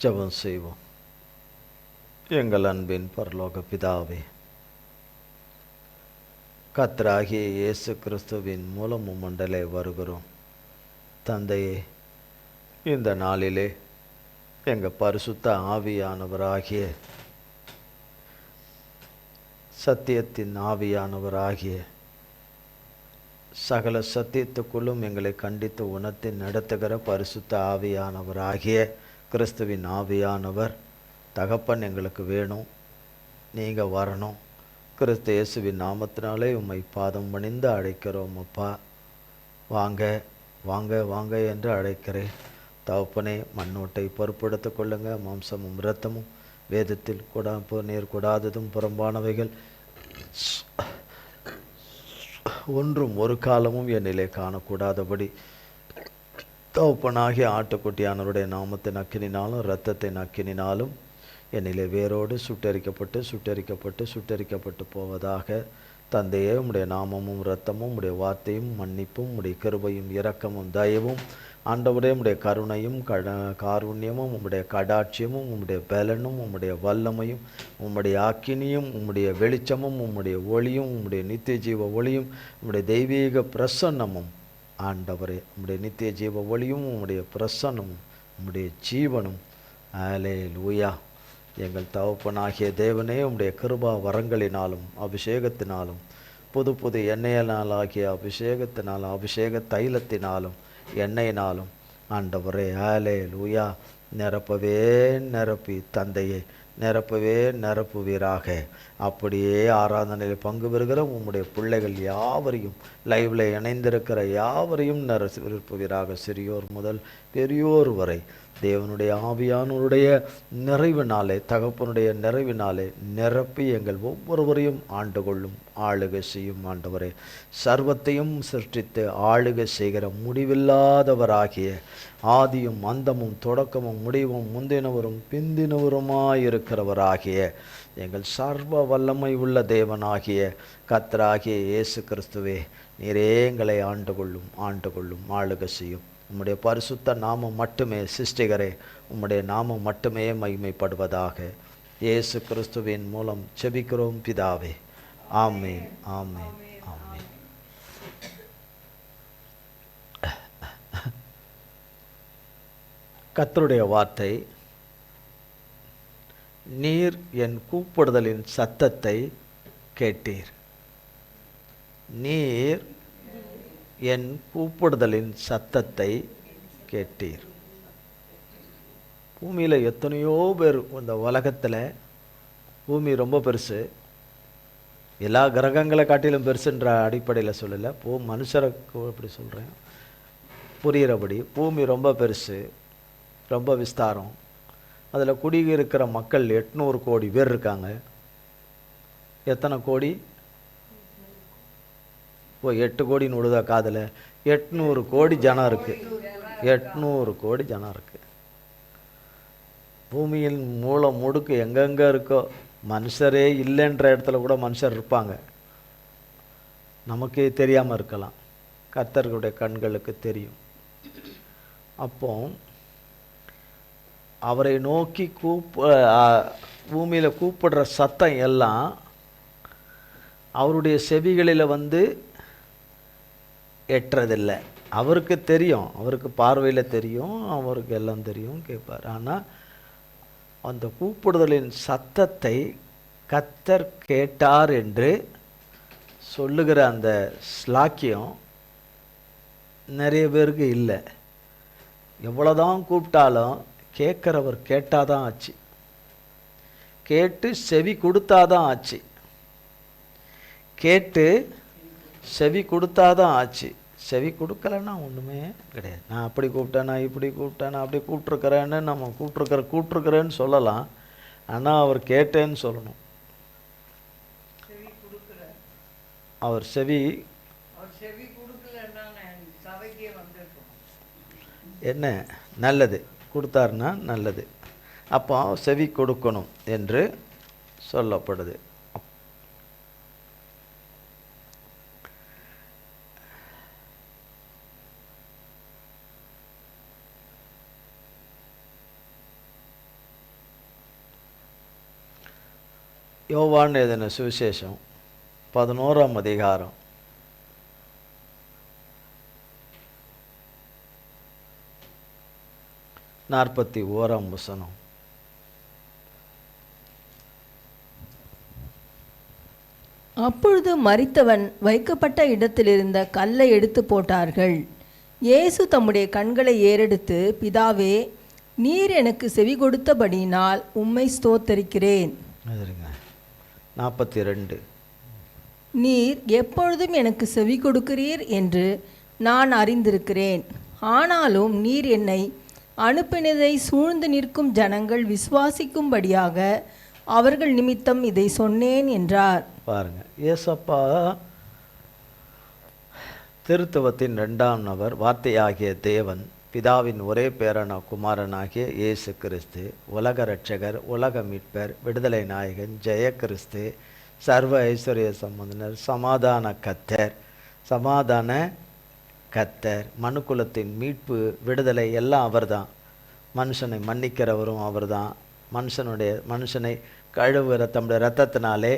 ஜெபம் செய்வோம். எங்கள் அன்பின் பரலோக பிதாவே, கர்த்தராகிய இயேசு கிறிஸ்துவின் மூலம் உம்மண்டலே வருகிறோம். தந்தையே, இந்த நாளிலே எங்கள் பரிசுத்த ஆவியானவராகிய சத்தியத்தின் ஆவியானவராகிய சகல சத்தியத்துக்குள்ளும் எங்களை கண்டித்து உணர்த்தி நடத்துகிற பரிசுத்த ஆவியானவராகிய கிறிஸ்துவின் ஆவியானவர் தகப்பன் எங்களுக்கு வேணும். நீங்கள் வரணும். கிறிஸ்து இயேசுவின் நாமத்தினாலே உம்மை பாதம் பணிந்து அழைக்கிறோம். அப்பா, வாங்க வாங்க வாங்க என்று அழைக்கிறேன். தகப்பனே, மண்ணோட்டை பொறுப்படுத்திக் கொள்ளுங்க. மாம்சமும் இரத்தமும் வேதத்தில் நீர் கூடாததும் புறம்பானவைகள் ஒன்றும் ஒரு காலமும் என்னிலே காணக்கூடாதபடி தகப்பனாகிய ஆட்டுக்குட்டியானவருடைய நாமத்தின் அக்கினினாலும் இரத்தத்தின் அக்கினினாலும் என்னிலே வேரோடு சுட்டரிக்கப்பட்டு போவதாக. தந்தையே, உம்முடைய நாமமும் இரத்தமும் உம்முடைய வார்த்தையும் மன்னிப்பும் உம்முடைய கிருபையும் இரக்கமும் தயவும் ஆண்டவரே, உம்முடைய கருணையும் காருண்யமும் உம்முடைய கடாட்சியமும் உம்முடைய பலனும் உம்முடைய வல்லமையும் உம்முடைய அக்கினியும் உம்முடைய வெளிச்சமும் உம்முடைய ஒளியும் உம்முடைய நித்திய ஜீவ ஒளியும் உம்முடைய தெய்வீக பிரசன்னமும் ஆண்டவரே, உம்முடைய நித்திய ஜீவ ஒளியும் உம்முடைய பிரசன்னமும் உம்முடைய ஜீவனும் அல்லேலூயா. எங்கள் தகப்பனாகிய தேவனே, உம்முடைய கிருபா வரங்களினாலும் அபிஷேகத்தினாலும் புது புது எண்ணெயினாலாகிய அபிஷேகத்தினாலும் அபிஷேக தைலத்தினாலும் எண்ணெயினாலும் ஆண்டவரே அல்லேலூயா நிரப்பி தந்தையே நிரப்புவீராக. அப்படியே ஆராதனையில் பங்கு பெறுகிற உம்முடைய பிள்ளைகள் யாவரையும், லைவில் இணைந்திருக்கிற யாவரையும் நிரப்புவீராக. சிறியோர் முதல் பெரியோர் வரை தேவனுடைய ஆவியானுடைய நிறைவினாலே, தகப்பனுடைய நிறைவினாலே நிரப்பி எங்கள் ஒவ்வொருவரையும் ஆண்டு கொள்ளும், ஆளுகை செய்யும். ஆண்டவரே, சர்வத்தையும் சிருஷ்டித்து ஆளுகை செய்கிற முடிவில்லாதவராகிய ஆதியும் அந்தமும் தொடக்கமும் முடிவும் முந்தினவரும் பிந்தினவருமாயிருக்கிறவராகிய எங்கள் சர்வ வல்லமை உள்ள தேவனாகிய கர்த்தராகிய இயேசு கிறிஸ்துவே, நீரே எங்களை ஆண்டு கொள்ளும் ஆளுகை செய்யும். உம்முடைய பரிசுத்த நாமம் மட்டுமே சிருஷ்டிகரே, உம்முடைய நாமம் மட்டுமே மகிமைப்படுவதாக. இயேசு கிறிஸ்துவின் மூலம் ஜெபிக்கிறோம் பிதாவே. ஆமென், ஆமென், ஆமென். கர்த்தருடைய வார்த்தை, நீர் என் கூப்பிடுதலின் சத்தத்தை கேட்டீர். நீர் என் கூப்பிடுதலின் சத்தத்தை கேட்டீர். பூமியில் எத்தனையோ பேர், இந்த உலகத்தில் பூமி ரொம்ப பெருசு, எல்லா கிரகங்களை காட்டிலும் பெருசுன்ற அடிப்படையில் சொல்லலை, மனுஷருக்கு அப்படி சொல்கிறேன் புரிகிறபடி. பூமி ரொம்ப பெருசு, ரொம்ப விஸ்தாரம். அதில் குடியிருக்கிற மக்கள் 800 கோடி பேர் இருக்காங்க. எத்தனை கோடி? 8 கோடின்னு விடுதா காதில்? 800 கோடி ஜனம் இருக்குது. 800 கோடி ஜனம் இருக்குது. பூமியின் மூலம் முடுக்கு எங்கெங்கே இருக்கோ, மனுஷரே இல்லைன்ற இடத்துல கூட மனுஷர் இருப்பாங்க. நமக்கே தெரியாமல் இருக்கலாம், கர்த்தர்களுடைய கண்களுக்கு தெரியும். அப்போ அவரை நோக்கி பூமியில் கூப்பிடுற சத்தம் எல்லாம் அவருடைய செவிகளில் எட்டுறதில்லை. அவருக்கு தெரியும், அவருக்கு பார்வையில் தெரியும், அவருக்கு எல்லாம் தெரியும், கேட்பார். ஆனால் அந்த கூப்பிடுதலின் சத்தத்தை கர்த்தர் கேட்டார் என்று சொல்லுகிற அந்த ஸ்லாக்கியம் நிறைய பேருக்கு இல்லை. எவ்வளோதான் கூப்பிட்டாலும் கேட்குறவர் கேட்டாதான் ஆச்சு, கேட்டு செவி கொடுத்தாதான் ஆச்சு, கேட்டு செவி கொடுத்தாதான் ஆச்சு. செவி கொடுக்கலன்னா ஒன்றுமே கிடையாது. நான் அப்படி கூப்பிட்டேன், நான் இப்படி கூப்பிட்டேன், நான் அப்படி கூப்பிட்ருக்கிறேன்னு நம்ம கூப்பிட்ருக்கிறேன்னு சொல்லலாம். ஆனால் அவர் கேட்டேன்னு சொல்லணும். அவர் செவி என்ன நல்லது கொடுத்தாருன்னா நல்லது. அப்போ செவி கொடுக்கணும் என்று சொல்லப்படுது. யோவான் எழுதின சுவிசேஷம் 11ஆம் அதிகாரம் 41ஆம் வசனம். அப்பொழுது மரித்தவன் வைக்கப்பட்ட இடத்திலிருந்த கல்லை எடுத்து போட்டார்கள். இயேசு தம்முடைய கண்களை ஏறெடுத்து, பிதாவே, நீர் எனக்கு செவி கொடுத்தபடியினால் உம்மை ஸ்தோத்தரிக்கிறேன். 42. நீர் எப்பொழுதும் எனக்கு செவி கொடுக்கிறீர் என்று நான் அறிந்திருக்கிறேன். ஆனாலும் நீர் என்னை அனுப்பினதை சூழ்ந்து நிற்கும் ஜனங்கள் விசுவாசிக்கும்படியாக அவர்கள் நிமித்தம் இதை சொன்னேன் என்றார். பாருங்க, ஏசப்பா திருத்துவத்தின் 2ஆம் நபர், வார்த்தையாகிய தேவன், பிதாவின் ஒரே பேரான குமாரனாகிய இயேசு கிறிஸ்து, உலக இரட்சகர், உலக மீட்பர், விடுதலை நாயகன், ஜெய கிறிஸ்து, சர்வ ஐஸ்வர்ய சம்பந்தனர், சமாதான கத்தர், சமாதான கத்தர், மனுக்குலத்தின் மீட்பு, விடுதலை எல்லாம் அவர்தான். மனுஷனை மன்னிக்கிறவரும் அவர்தான். மனுஷனை கழுவுகிற தம்முடைய இரத்தத்தினாலே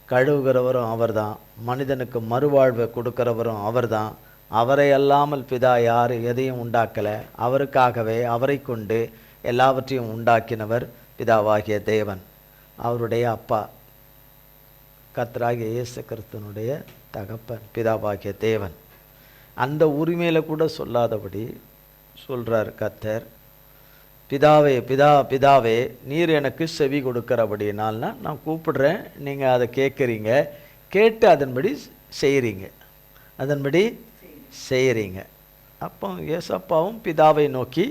கழுவுகிறவரும் அவர்தான். மனிதனுக்கு மறுவாழ்வை கொடுக்கிறவரும் அவர்தான். அவரை அல்லாமல் பிதா யார் எதையும் உண்டாக்கலை. அவருக்காகவே அவரை கொண்டு எல்லாவற்றையும் உண்டாக்கினவர் பிதாவாகிய தேவன், அவருடைய அப்பா. கர்த்தராகிய இயேசு கிறிஸ்துவனுடைய தகப்பன் பிதாவாகிய தேவன். அந்த உரிமையில் கூட சொல்லாதபடி சொல்கிறார் கர்த்தர், பிதாவே, பிதாவே, நீர் எனக்கு செவி கொடுக்கிறபடினால்னா நான் கூப்பிடுறேன், நீங்கள் அதை கேட்குறீங்க, கேட்டு அதன்படி செய்கிறீங்க. அப்போ ஏசப்பாவும் பிதாவை நோக்கி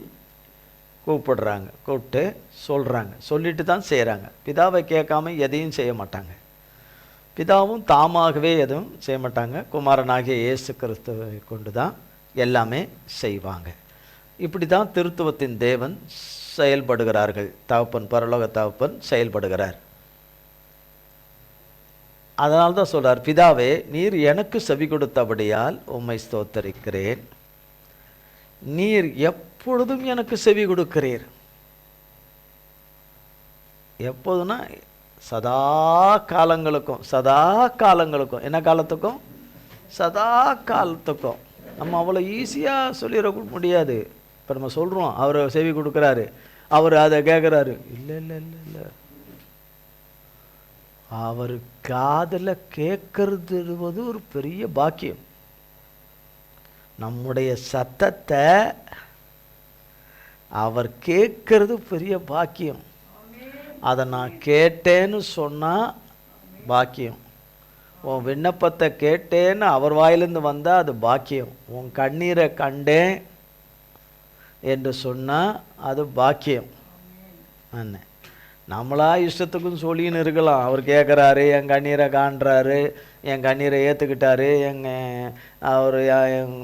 கூப்பிடுறாங்க, கூப்பிட்டு சொல்கிறாங்க, சொல்லிட்டு தான் செய்கிறாங்க. பிதாவை கேட்காம எதையும் செய்ய மாட்டாங்க. பிதாவும் தாமாகவே எதுவும் செய்ய மாட்டாங்க. குமாரனாகிய இயேசு கிறிஸ்துவை கொண்டு தான் எல்லாமே செய்வாங்க. இப்படி தான் திருத்துவத்தின் தேவன் செயல்படுகிறார்கள். தகப்பன், பரலோக தகப்பன் செயல்படுகிறார். அதனால தான் சொல்றார், பிதாவே, நீர் எனக்கு செவி கொடுத்தபடியால் உம்மை ஸ்தோத்தரிக்கிறேன். நீர் எப்பொழுதும் எனக்கு செவி கொடுக்கிறீர். எப்போதுனா சதா காலங்களுக்கும். என்ன காலத்துக்கும்? சதா காலத்துக்கும். நம்ம அவ்வளோ ஈஸியாக சொல்லிட முடியாது. இப்போ நம்ம சொல்கிறோம், அவர் செவி கொடுக்குறாரு, அவர் அதை கேட்குறாரு. இல்லை, அவர் காதில் கேட்கறது ஒரு பெரிய பாக்கியம். நம்முடைய சத்தத்தை அவர் கேட்கறது பெரிய பாக்கியம். அதை நான் கேட்டேன்னு சொன்னால் பாக்கியம். உன் விண்ணப்பத்தை கேட்டேன்னு அவர் வாயிலிருந்து வந்தால் அது பாக்கியம். உன் கண்ணீரை கண்டேன் என்று சொன்னால் அது பாக்கியம். என்ன, நம்மளா இஷ்டத்துக்கும் சொல்லின்னு இருக்கலாம். அவர் கேட்குறாரு, என் கண்ணீரை காண்றாரு, என் கண்ணீரை ஏற்றுக்கிட்டாரு, அவர்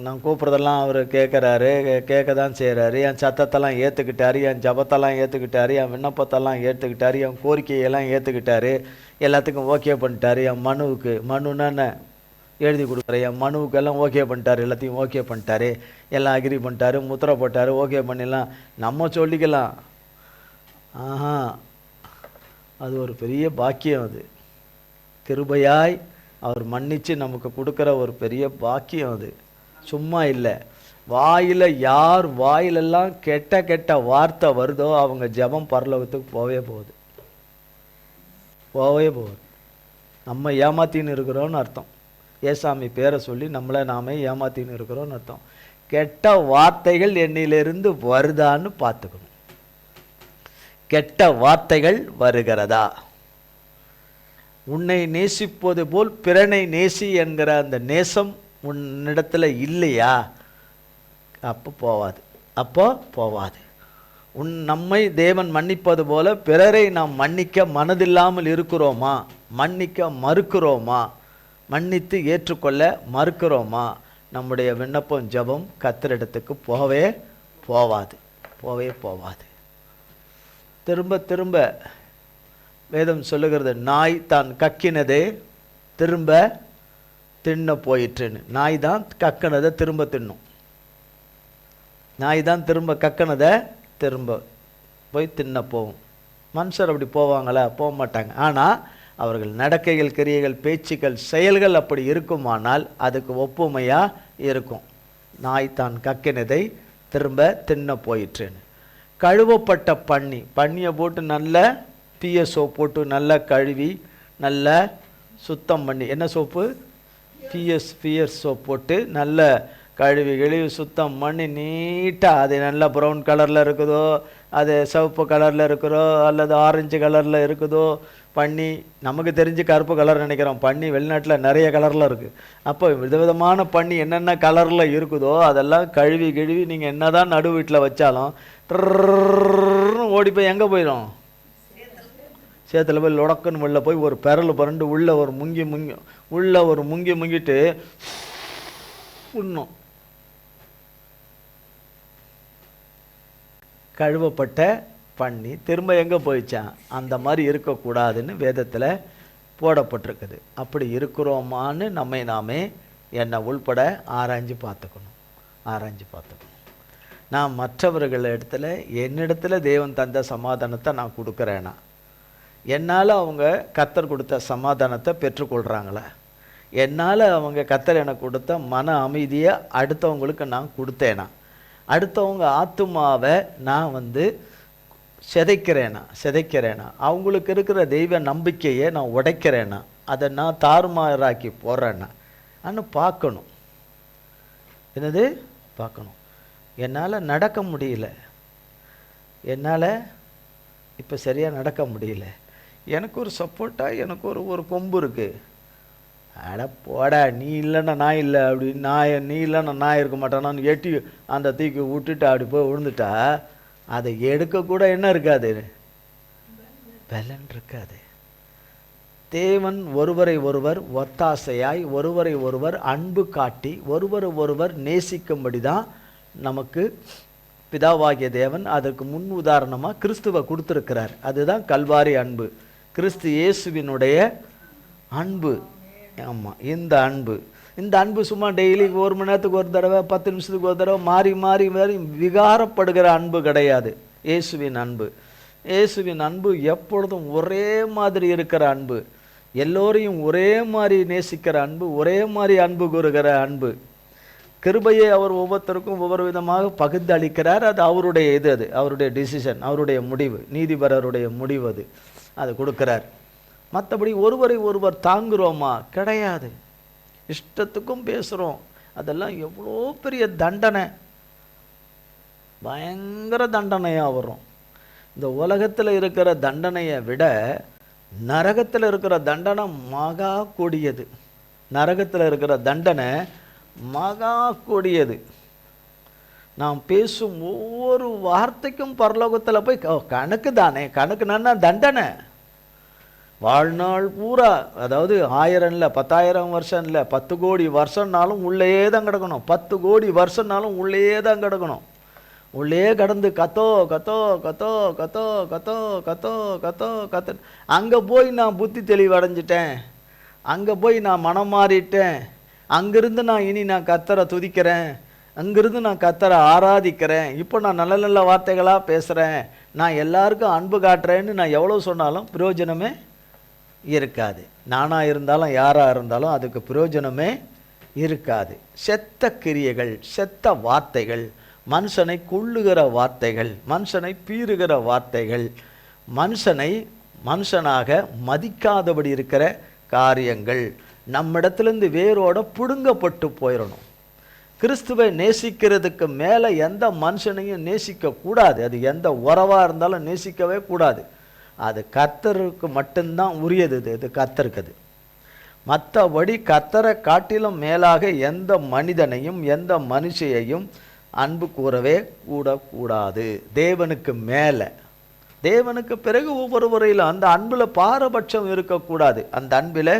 நான் கூப்பிட்றதெல்லாம் அவர் கேட்குறாரு, கேட்க தான் செய்கிறாரு. என் சத்தத்தெல்லாம் ஏற்றுக்கிட்டாரு, என் ஜபத்தெல்லாம் ஏற்றுக்கிட்டாரு, என் விண்ணப்பத்தெல்லாம் ஏற்றுக்கிட்டாரு, என் கோரிக்கையெல்லாம் ஏற்றுக்கிட்டாரு, எல்லாத்துக்கும் ஓகே பண்ணிட்டாரு. என் மனுன்னா என்ன எழுதி கொடுக்குறேன், என் மனுவுக்கெல்லாம் ஓகே பண்ணிட்டாரு, எல்லாத்தையும் ஓகே பண்ணிட்டாரு, எல்லாம் அக்ரி பண்ணிட்டாரு, முத்திரை போட்டார், ஓகே பண்ணிடலாம் நம்ம சொல்லிக்கலாம். ஆஹா, அது ஒரு பெரிய பாக்கியம். அது கிருபையாய் அவர் மன்னித்து நமக்கு கொடுக்குற ஒரு பெரிய பாக்கியம். அது சும்மா இல்லை. யார் வாயிலெல்லாம் கெட்ட வார்த்தை வருதோ அவங்க ஜெபம் பரலோகத்துக்கு போவே போகுது. நம்ம ஏமாத்தின்னு இருக்கிறோன்னு அர்த்தம். ஏசாமி பேரை சொல்லி நாமே ஏமாத்தின்னு இருக்கிறோன்னு அர்த்தம். கெட்ட வார்த்தைகள் என்னிலிருந்து வருதான்னு பார்த்துக்கணும். கெட்ட வார்த்தைகள் வருகிறதா? உன்னை நேசிப்பது போல் பிறனை நேசி என்கிற அந்த நேசம் உன்னிடத்துல இல்லையா? அப்போ போவாது. நம்மை தேவன் மன்னிப்பது போல பிறரை நாம் மன்னிக்க மனதில்லாமல் இருக்கிறோமா? மன்னிக்க மறுக்கிறோமா? மன்னித்து ஏற்றுக்கொள்ள மறுக்கிறோமா? நம்முடைய விண்ணப்பம் ஜெபம் கர்த்தரிடத்துக்கு போகவே போவாது. திரும்ப திரும்ப வேதம் சொல்லுகிறது, நாய் தான் கக்கினதே திரும்ப தின்ன போயிற்றுன்னு. நாய் தான் கக்கினதை திரும்ப தின்னும். நாய் தான் திரும்ப கக்கினதை திரும்ப போய் தின்ன போகும். மனுஷர் அப்படி போவாங்களா? போக மாட்டாங்க. ஆனால் அவர்கள் நடக்கைகள், கிரியைகள், பேச்சுக்கள், செயல்கள் அப்படி இருக்குமானால் அதுக்கு ஒப்புமையாக இருக்கும். நாய் தான் கக்கினதை திரும்ப தின்ன போயிற்றேன்னு. கழுவப்பட்ட பன்னியை போட்டு நல்ல பிஎஸ்ஓ போட்டு நல்லா கழுவி நல்லா சுத்தம் பண்ணி, என்ன சோப்பு? பிஎஸ் சோப் போட்டு நல்ல கழுவி சுத்தம் பண்ணி நீட்டாக, அது நல்லா ப்ரௌன் கலரில் இருக்குதோ, அது சிவப்பு கலரில் இருக்குதோ, அல்லது ஆரஞ்சு கலரில் இருக்குதோ பண்ணி, நமக்கு தெரிஞ்சு கருப்பு கலர் நினைக்கிறோம், பண்ணி வெளிநாட்டில் நிறைய கலரில் இருக்குது. அப்போ விதவிதமான பண்ணி என்னென்ன கலரில் இருக்குதோ அதெல்லாம் கழுவி நீங்கள் என்ன தான் நடு வீட்டில் வச்சாலும் ஓடி போய் எங்கே போயிடும்? சேத்துல போய் லொடக்குன்னு உள்ள போய் ஒரு பெரல் பரண்டு உள்ள ஒரு முங்கி முங்கிட்டு உண்ணும். கழுவப்பட்ட பண்ணி திரும்ப எங்கே போயிச்சான்? அந்த மாதிரி இருக்கக்கூடாதுன்னு வேதத்தில் போடப்பட்டிருக்குது. அப்படி இருக்கிறோமான்னு நம்மை நாமே என்னை உள்பட ஆராய்ஞ்சு பார்த்துக்கணும். நான் மற்றவர்கள் இடத்துல என்னிடத்துல தேவன் தந்த சமாதானத்தை நான் கொடுக்குறேன்னா, என்னால் அவங்க கர்த்தர் கொடுத்த சமாதானத்தை பெற்றுக்கொள்கிறாங்களே, என்னால் அவங்க கர்த்தர் எனக்கு கொடுத்த மன அமைதியை அடுத்தவங்களுக்கு நான் கொடுத்தேனா, அடுத்தவங்க ஆத்துமாவை நான் சிதைக்கிறேனா, அவங்களுக்கு இருக்கிற தெய்வ நம்பிக்கையை நான் உடைக்கிறேனா, அதை நான் தாறுமாறாக்கி போடுறேன்னா அன்னு பார்க்கணும். என்னது பார்க்கணும். என்னால் நடக்க முடியல, என்னால் இப்போ சரியாக நடக்க முடியல, எனக்கு ஒரு சப்போர்ட்டாக எனக்கு ஒரு கொம்பு இருக்குது, அட போடா நீ இல்லைன்னா நான் இல்லை அப்படின்னு, நீ இல்லைன்னா நான் இருக்க மாட்டேனான்னு எட்டி அந்த தூக்கி விட்டுட்டு அப்படி போய் விழுந்துட்டா அதை எடுக்கக்கூட என்ன இருக்காது, பலன் இருக்காது. தேவன் ஒருவரை ஒருவர் ஒத்தாசையாய், ஒருவரை ஒருவர் அன்பு காட்டி, ஒருவரை ஒருவர் நேசிக்கும்படி தான் நமக்கு பிதாவாகிய தேவன் அதற்கு முன் உதாரணமாக கிறிஸ்துவை கொடுத்துருக்கிறார். அதுதான் கல்வாரி அன்பு, கிறிஸ்து இயேசுவினுடைய அன்பு. ஆமாம், இந்த அன்பு சும்மா டெய்லி 1 மணி நேரத்துக்கு ஒரு தடவை, 10 நிமிஷத்துக்கு ஒரு தடவை மாறி மாறி மாறி விகாரப்படுகிற அன்பு கிடையாது. இயேசுவின் அன்பு எப்பொழுதும் ஒரே மாதிரி இருக்கிற அன்பு, எல்லோரையும் ஒரே மாதிரி நேசிக்கிற அன்பு, ஒரே மாதிரி அன்பு கூறுகிற அன்பு. கிருபையை அவர் ஒவ்வொருத்தருக்கும் ஒவ்வொரு விதமாக பகிர்ந்து அளிக்கிறார். அது அவருடைய அது அவருடைய டிசிஷன், அவருடைய முடிவு, நீதிபரருடைய முடிவு. அது கொடுக்கிறார். மற்றபடி ஒருவரை ஒருவர் தாங்குகிறோமா? கிடையாது. இஷ்டத்துக்கும் பேசுகிறோம். அதெல்லாம் எவ்வளோ பெரிய தண்டனை, பயங்கர தண்டனையாக வரும். இந்த உலகத்தில் இருக்கிற தண்டனையை விட நரகத்தில் இருக்கிற தண்டனை மகா கொடியது. நரகத்தில் இருக்கிற தண்டனை மகா கொடியது. நாம் பேசும் ஒவ்வொரு வார்த்தைக்கும் பரலோகத்தில் போய் கணக்கு தானே, கணக்குனா தண்டனை. வாழ்நாள் பூரா, அதாவது 1000 இல்லை, 10,000 வருஷம் இல்லை, 10 கோடி வருஷம்னாலும் உள்ளேயே தான் கிடக்கணும். 10 கோடி வருஷம்னாலும் உள்ளேயே தான் கிடக்கணும். உள்ளே கடந்து கத்தோ கத்தோ கத்தோ கத்தோ கத்தோ கத்தோ கத்தோ கத்த அங்கே போய் நான் புத்தி தெளிவடைஞ்சிட்டேன், அங்கே போய் நான் மனம் மாறிட்டேன், அங்கிருந்து நான் கர்த்தரை துதிக்கிறேன், அங்கிருந்து நான் கர்த்தரை ஆராதிக்கிறேன், இப்போ நான் நல்ல நல்ல வார்த்தைகளாக பேசுகிறேன், நான் எல்லாருக்கும் அன்பு காட்டுறேன்னு நான் எவ்வளோ சொன்னாலும் பிரயோஜனமே இருக்காது. நானாக இருந்தாலும் யாராக இருந்தாலும் அதுக்கு பிரயோஜனமே இருக்காது. செத்த கிரியைகள், செத்த வார்த்தைகள், மனுஷனை கொள்ளுகிற வார்த்தைகள், மனுஷனை பீறுகிற வார்த்தைகள், மனுஷனாக மதிக்காதபடி இருக்கிற காரியங்கள் நம்மிடத்துலேருந்து வேரோட பிடுங்கப்பட்டு போயிடணும். கிறிஸ்துவை நேசிக்கிறதுக்கு மேலே எந்த மனுஷனையும் நேசிக்கக்கூடாது. அது எந்த உறவாக இருந்தாலும் நேசிக்கவே கூடாது. அது கர்த்தருக்கு மட்டும்தான் உரியது. அது கர்த்தருக்கு. அது மற்றபடி கர்த்தரை காட்டிலும் மேலாக எந்த மனிதனையும் எந்த மனுஷையையும் அன்பு கூறவே கூடாது. தேவனுக்கு மேலே, தேவனுக்கு பிறகு ஒவ்வொருவரையிலும் அந்த அன்பில் பாரபட்சம் இருக்கக்கூடாது. அந்த அன்பில்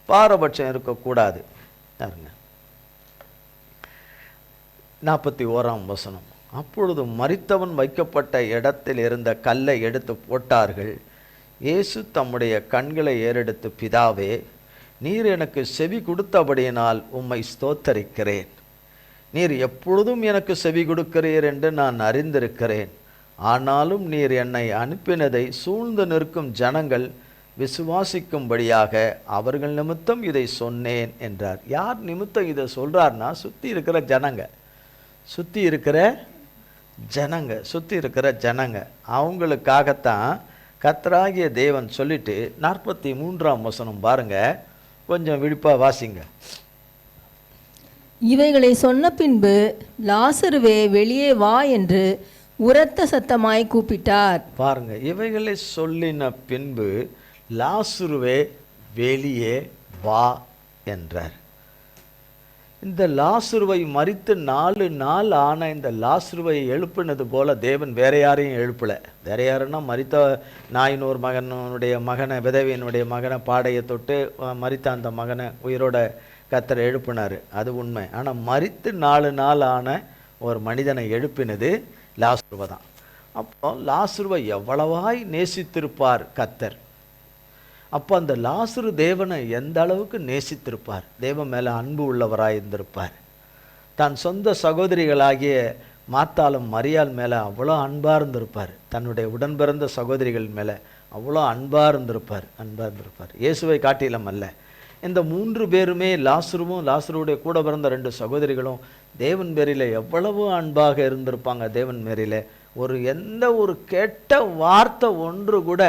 பாரபட்சம் இருக்கக்கூடாது. 41ஆம் வசனம். அப்பொழுது மரித்தவன் வைக்கப்பட்ட இடத்தில் இருந்த கல்லை எடுத்து போட்டார்கள். இயேசு தம்முடைய கண்களை ஏறெடுத்து, பிதாவே, நீர் எனக்கு செவி கொடுத்தபடியினால் உம்மை ஸ்தோத்தரிக்கிறேன். நீர் எப்பொழுதும் எனக்கு செவி கொடுக்கிறீர் என்று நான் அறிந்திருக்கிறேன். ஆனாலும் நீர் என்னை அனுப்பினதை சூழ்ந்து நிற்கும் ஜனங்கள் விசுவாசிக்கும்படியாக அவர்கள் நிமித்தம் இதை சொன்னேன் என்றார். யார் நிமித்தம் இதை சொல்றார்னா, சுற்றி இருக்கிற ஜனங்க அவங்களுக்காகத்தான் கர்த்தராகிய தேவன் சொல்லிட்டு 43ஆம் வசனம் பாருங்க, கொஞ்சம் விழிப்பா வாசிங்க. இவைகளை சொன்ன பின்பு லாசருவே வெளியே வா என்று உரத்த சத்தமாய் கூப்பிட்டார். பாருங்க, இவைகளை சொல்லின பின்பு லாசருவே வெளியே வா என்றார். இந்த லாசருவை மரித்து 4 நாள் ஆன இந்த லாசருவை எழுப்பினது போல தேவன் வேற யாரையும் எழுப்பல. வேற யாருன்னா, மரித்த நாயினோர் மகனுடைய மகனை, விதவையினுடைய மகனை பாடையை தொட்டு மரித்த அந்த மகனை உயிரோட கர்த்தர் எழுப்பினார், அது உண்மை. ஆனால் மரித்து 4 நாள் ஆன ஒரு மனிதனை எழுப்பினது லாசருவை தான். அப்போ லாசருவை எவ்வளவாய் நேசித்திருப்பார் கர்த்தர். அப்போ அந்த லாசரு தேவனை எந்த அளவுக்கு நேசித்திருப்பார், தேவன் மேலே அன்பு உள்ளவராய் இருந்திருப்பார். தன் சொந்த சகோதரிகளாகிய மாத்தாளும் மரியாள் மேலே அவ்வளோ அன்பாக இருந்திருப்பார். தன்னுடைய உடன்பிறந்த சகோதரிகள் மேலே அவ்வளோ அன்பாக இருந்திருப்பார். இயேசுவை காட்டிலும் அல்ல. இந்த 3 பேருமே, லாசருவும் லாசருடைய கூட பிறந்த 2 சகோதரிகளும் தேவன் பேரில் எவ்வளவு அன்பாக இருந்திருப்பாங்க. தேவன் பேரில் எந்த ஒரு கெட்ட வார்த்தை ஒன்று கூட,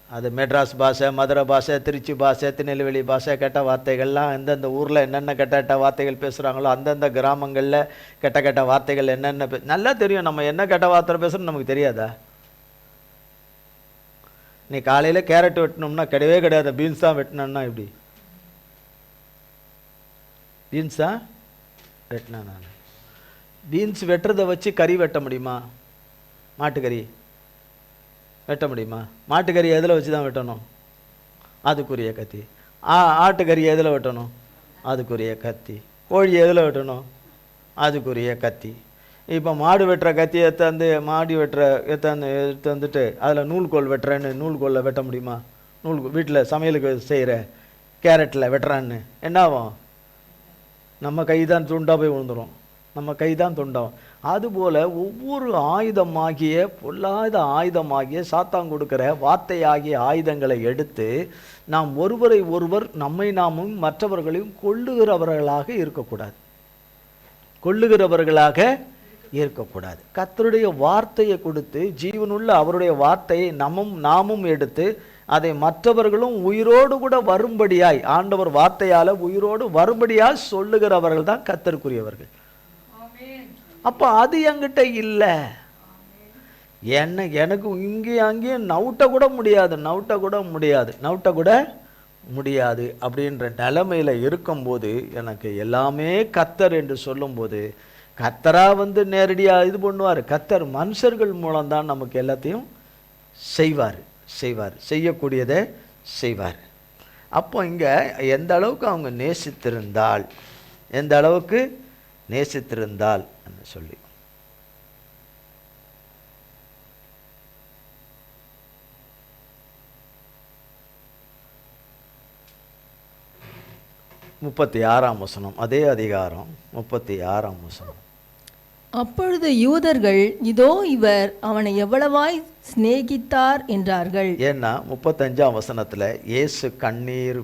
அது மெட்ராஸ் பாஷை, மதுரை பாஷை, திருச்சி பாஷை, திருநெல்வேலி பாஷை, கெட்ட வார்த்தைகள்லாம் எந்தெந்த ஊரில் என்னென்ன கெட்ட வார்த்தைகள் பேசுகிறாங்களோ அந்தந்த கிராமங்களில் கெட்ட வார்த்தைகள் என்னென்ன நல்லா தெரியும். நம்ம என்ன கெட்ட வார்த்தை பேசுகிறோம் நமக்கு தெரியாதா? நீ காலையில் கேரட் வெட்டணும்னா கிடையவே கிடையாது, பீன்ஸ் தான் வெட்டினா இப்படி பீன்ஸா வெட்டினா? நான் பீன்ஸ் வெட்டுறதை வச்சு கறி வெட்ட முடியுமா? மாட்டுக்கறி வெட்ட முடியுமா? மாட்டுக்கறி எதில் வச்சு தான் வெட்டணும்? அதுக்குரிய கத்தி. ஆட்டுக்கறி எதில் வெட்டணும்? அதுக்குரிய கத்தி. கோழி எதில் வெட்டணும்? அதுக்குரிய கத்தி. இப்போ மாடு வெட்டுற கத்தி எடுத்து வந்துட்டு அதில் நூல்கோல் வெட்டுறேன்னு நூல்கோலில் வெட்ட முடியுமா? வீட்டில் சமையலுக்கு செய்கிற கேரட்டில் வெட்டுறான்னு என்ன ஆகும்? நம்ம கை தான் துண்டாக போய் விழுந்துடும், நம்ம கை தான் துண்டாகும். அதுபோல் ஒவ்வொரு ஆயுதமாகிய பொல்லாத ஆயுதமாகிய சாத்தான் கொடுக்கிற வார்த்தையாகிய ஆயுதங்களை எடுத்து நாம் ஒருவரை ஒருவர் நம்மை நாமும் மற்றவர்களையும் கொள்ளுகிறவர்களாக இருக்கக்கூடாது. கர்த்தருடைய வார்த்தையை கொடுத்து ஜீவனுள்ள அவருடைய வார்த்தையை நாமும் எடுத்து அதை மற்றவர்களும் உயிரோடு கூட வரும்படியாய், ஆண்டவர் வார்த்தையால் உயிரோடு வரும்படியாய் சொல்லுகிறவர்கள் தான் கர்த்தருக்குரியவர்கள். அப்போ அது என்கிட்ட இல்லை. எனக்கு இங்கேயும் அங்கேயும் நவுட்ட கூட முடியாது அப்படின்ற நிலைமையில் இருக்கும்போது, எனக்கு எல்லாமே கர்த்தர் என்று சொல்லும்போது, கர்த்தரா நேரடியாக இது பண்ணுவார். கர்த்தர் மனுஷர்கள் மூலம்தான் நமக்கு எல்லாத்தையும் செய்வார், செய்யக்கூடியதை செய்வார். அப்போ இங்கே எந்த அளவுக்கு அவங்க நேசித்திருந்தால் என்று சொல்லி 36ஆம் வசனம், அதே அதிகாரம் 36ஆம் வசனம். அப்பொழுது யூதர்கள், இதோ இவர் அவனை எவ்வளவாய் சிநேகித்தார் என்றார்கள். ஏன்னா 35ஆம் வசனத்தில் இயேசு கண்ணீர்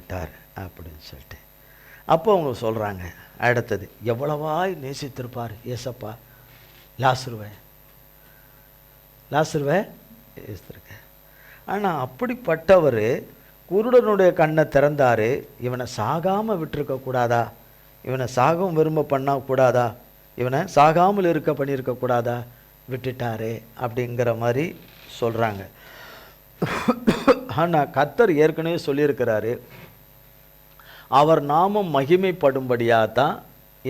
விட்டார் அப்படின்னு சொல்லிட்டு, அப்போ அவங்க சொல்கிறாங்க, அடுத்தது எவ்வளவாய் நேசித்திருப்பார் ஏசப்பா லாசருவை நேசித்திருக்க. ஆனால் அப்படிப்பட்டவர் குருடனுடைய கண்ணை திறந்தார். இவனை சாகாமல் விட்டுருக்க கூடாதா? இவனை சாகவும் விரும்ப பண்ணக்கூடாதா? இவனை சாகாமல் பண்ணியிருக்க கூடாதா? விட்டுட்டாரே அப்படிங்கிற மாதிரி சொல்கிறாங்க. ஆனால் கர்த்தர் ஏற்கனவே சொல்லியிருக்கிறாரு, அவர் நாமம் மகிமைப்படும்படியாக தான்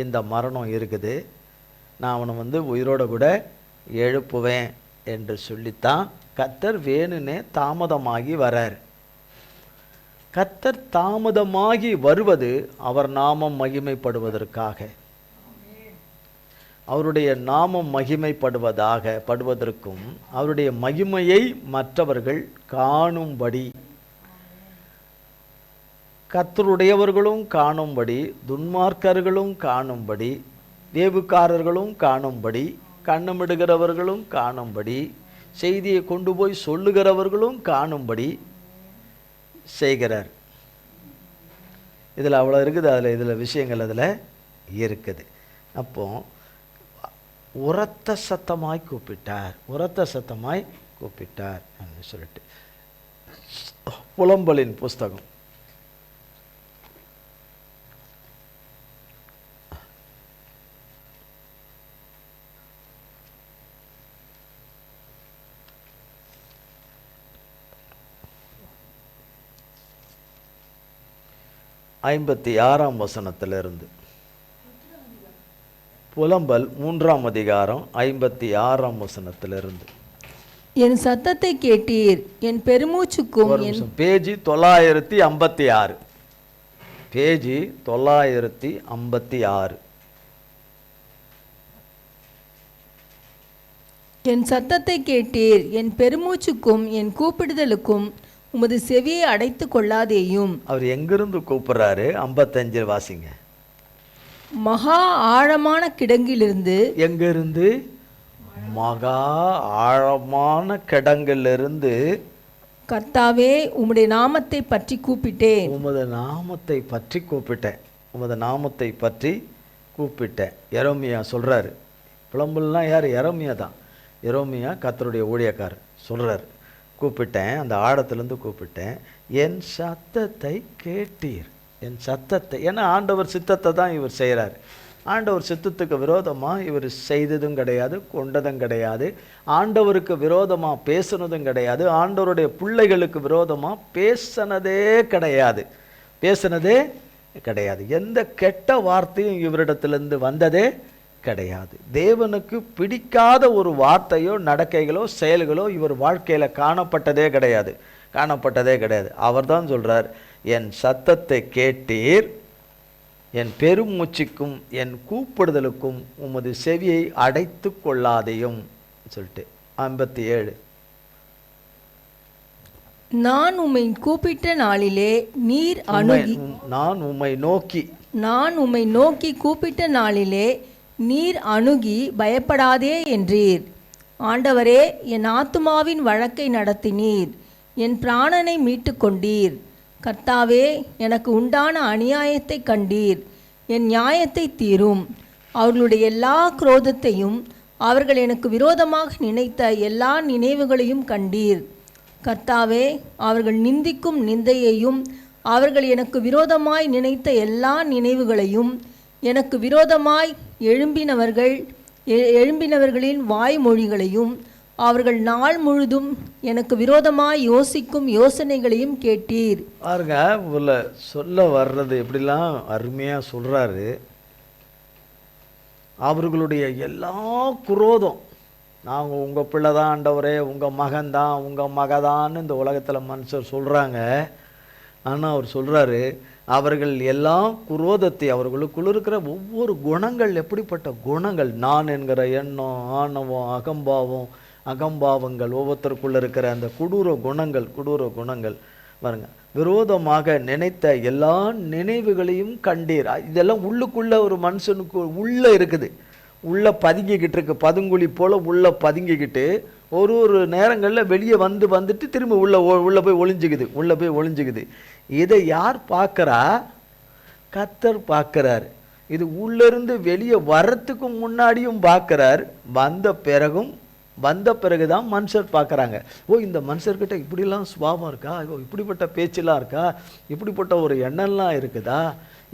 இந்த மரணம் இருக்குது, நான் அவனை உயிரோட கூட எழுப்புவேன் என்று சொல்லித்தான் கர்த்தர் வேணுனே தாமதமாகி வரார். கர்த்தர் தாமதமாகி வருவது அவர் நாமம் மகிமைப்படுவதற்காக, அவருடைய நாமம் மகிமைப்படுவதற்கும் அவருடைய மகிமையை மற்றவர்கள் காணும்படி, கர்த்தருடையவர்களும் காணும்படி, துன்மார்க்கர்களும் காணும்படி, வேவுக்காரர்களும் காணும்படி கண்ணமிடுகிறவர்களும் காணும்படி, செய்தியை கொண்டு போய் சொல்லுகிறவர்களும் காணும்படி செய்கிறார். இதில் அவ்வளோ இருக்குது, இதில் விஷயங்கள் அதில் இருக்குது. அப்போ உரத்த சத்தமாய் கூப்பிட்டார், உரத்த சத்தமாய் கூப்பிட்டார் என்று சொல்லிட்டு புலம்பலின் புஸ்தகம் 56ஆம் வசனத்திலிருந்து. புலம்பல் 3ஆம் அதிகாரம் 56ஆம் வசனத்திலிருந்து. என் சத்தத்தை கேட்டீர், என் பெருமூச்சுக்கும். Page 956, page 956. என் சத்தத்தை கேட்டீர், என் பெருமூச்சுக்கும் என் கூப்பிடுதலுக்கும் உமது செவியை அடைத்து கொள்ளாதேயும். அவர் எங்கிருந்து கூப்பிடுறாரு? 55 வாசிங்க. மகா ஆழமான கிடங்கிலிருந்து. எங்கிருந்து? மகா ஆழமான கிடங்கிலிருந்து. கர்த்தாவே, உம்முடைய நாமத்தை பற்றி கூப்பிட்டேன். உமது நாமத்தை பற்றி கூப்பிட்டேன், உமது நாமத்தை பற்றி கூப்பிட்டேன். எரேமியா சொல்றாரு. புலம்பல்லாம் யார்? எரேமியா தான். எரேமியா கர்த்தருடைய ஊழியக்காரர் சொல்றாரு, கூப்பிட்டேன், அந்த ஆழத்திலிருந்து கூப்பிட்டேன், என் சத்தத்தை கேட்டீர், என் சத்தத்தை. ஏன்னா ஆண்டவர் சித்தத்தை தான் இவர் செய்கிறார். ஆண்டவர் சித்தத்துக்கு விரோதமாக இவர் செய்ததும் கிடையாது, கொண்டதும் கிடையாது. ஆண்டவருக்கு விரோதமாக பேசுனதும் கிடையாது. ஆண்டவருடைய பிள்ளைகளுக்கு விரோதமாக பேசினதே கிடையாது, பேசினதே கிடையாது. எந்த கெட்ட வார்த்தையும் இவரிடத்திலிருந்து வந்ததே கிடையாது. தேவனுக்கு பிடிக்காத ஒரு வார்த்தையோ நடக்கைகளோ செயல்களோ இவர் வாழ்க்கையில் காணப்பட்டதே கிடையாது, காணப்பட்டதே கிடையாது. அவர் தான் சொல்கிறார், என் சத்தத்தை கேட்டீர், என் பெருமூச்சுக்கும் என் கூப்பிடுதலுக்கும் உமது செவியை அடைத்து கொள்ளாதையும் சொல்லிட்டு. 57. நான் உம்மை கூப்பிட்ட நாளிலே நீர் அணுகி. நான் உம்மை நோக்கி கூப்பிட்ட நாளிலே நீர் அணுகி பயப்படாதே என்றீர். ஆண்டவரே, என் ஆத்துமாவின் வழக்கை நடத்தினீர், என் பிராணனை மீட்டு கொண்டீர். கர்த்தாவே, எனக்கு உண்டான அநியாயத்தை கண்டீர், என் நியாயத்தை தீரும். அவர்களுடைய எல்லா குரோதத்தையும் அவர்கள் எனக்கு விரோதமாக நினைத்த எல்லா நினைவுகளையும் கண்டீர். கர்த்தாவே, அவர்கள் நிந்திக்கும் நிந்தையையும் அவர்கள் எனக்கு விரோதமாய் நினைத்த எல்லா நினைவுகளையும், எனக்கு விரோதமாய் எழும்பினவர்களின் வாய்மொழிகளையும், அவர்கள் நாள் முழுதும் எனக்கு விரோதமாய் யோசிக்கும் யோசனைகளையும் கேட்டீர். பாருங்க, உள்ள சொல்ல வர்றது எப்படிலாம் அருமையாக சொல்கிறாரு. அவர்களுடைய எல்லா குரோதம், நாங்கள் உங்கள் பிள்ளை தான் ஆண்டவரே, உங்கள் மகன்தான், உங்கள் மகதான்னு இந்த உலகத்தில் மனுஷர் சொல்கிறாங்க. ஆனால் அவர் சொல்கிறாரு, அவர்கள் எல்லாம் குரோதத்தை, அவர்களுக்குள்ள இருக்கிற ஒவ்வொரு குணங்கள் எப்படிப்பட்ட குணங்கள், நான் என்கிற எண்ணம், ஆணவம், அகம்பாவங்கள், ஒவ்வொருத்தருக்குள்ள இருக்கிற அந்த கொடூர குணங்கள் பாருங்க. விரோதமாக நினைத்த எல்லா நினைவுகளையும் கண்டீர். இதெல்லாம் உள்ளுக்குள்ள ஒரு மனுஷனுக்கு உள்ள இருக்குது, உள்ள பதுங்கிக்கிட்டு இருக்கு, பதுங்குழி போல உள்ள பதுங்கிக்கிட்டு ஒரு நேரங்களில் வெளியே வந்துட்டு திரும்ப உள்ள போய் ஒளிஞ்சுக்குது. இதை யார் பார்க்குறா? கர்த்தர் பார்க்குறார். இது உள்ளிருந்து வெளியே வர்றதுக்கு முன்னாடியும் பார்க்குறார், வந்த பிறகுதான் மனுஷர் பார்க்குறாங்க. இந்த மனுஷர்கிட்ட இப்படிலாம் சுபாவம் இருக்கா, இப்படிப்பட்ட பேச்செல்லாம் இருக்கா, இப்படிப்பட்ட ஒரு எண்ணம்லாம் இருக்குதா,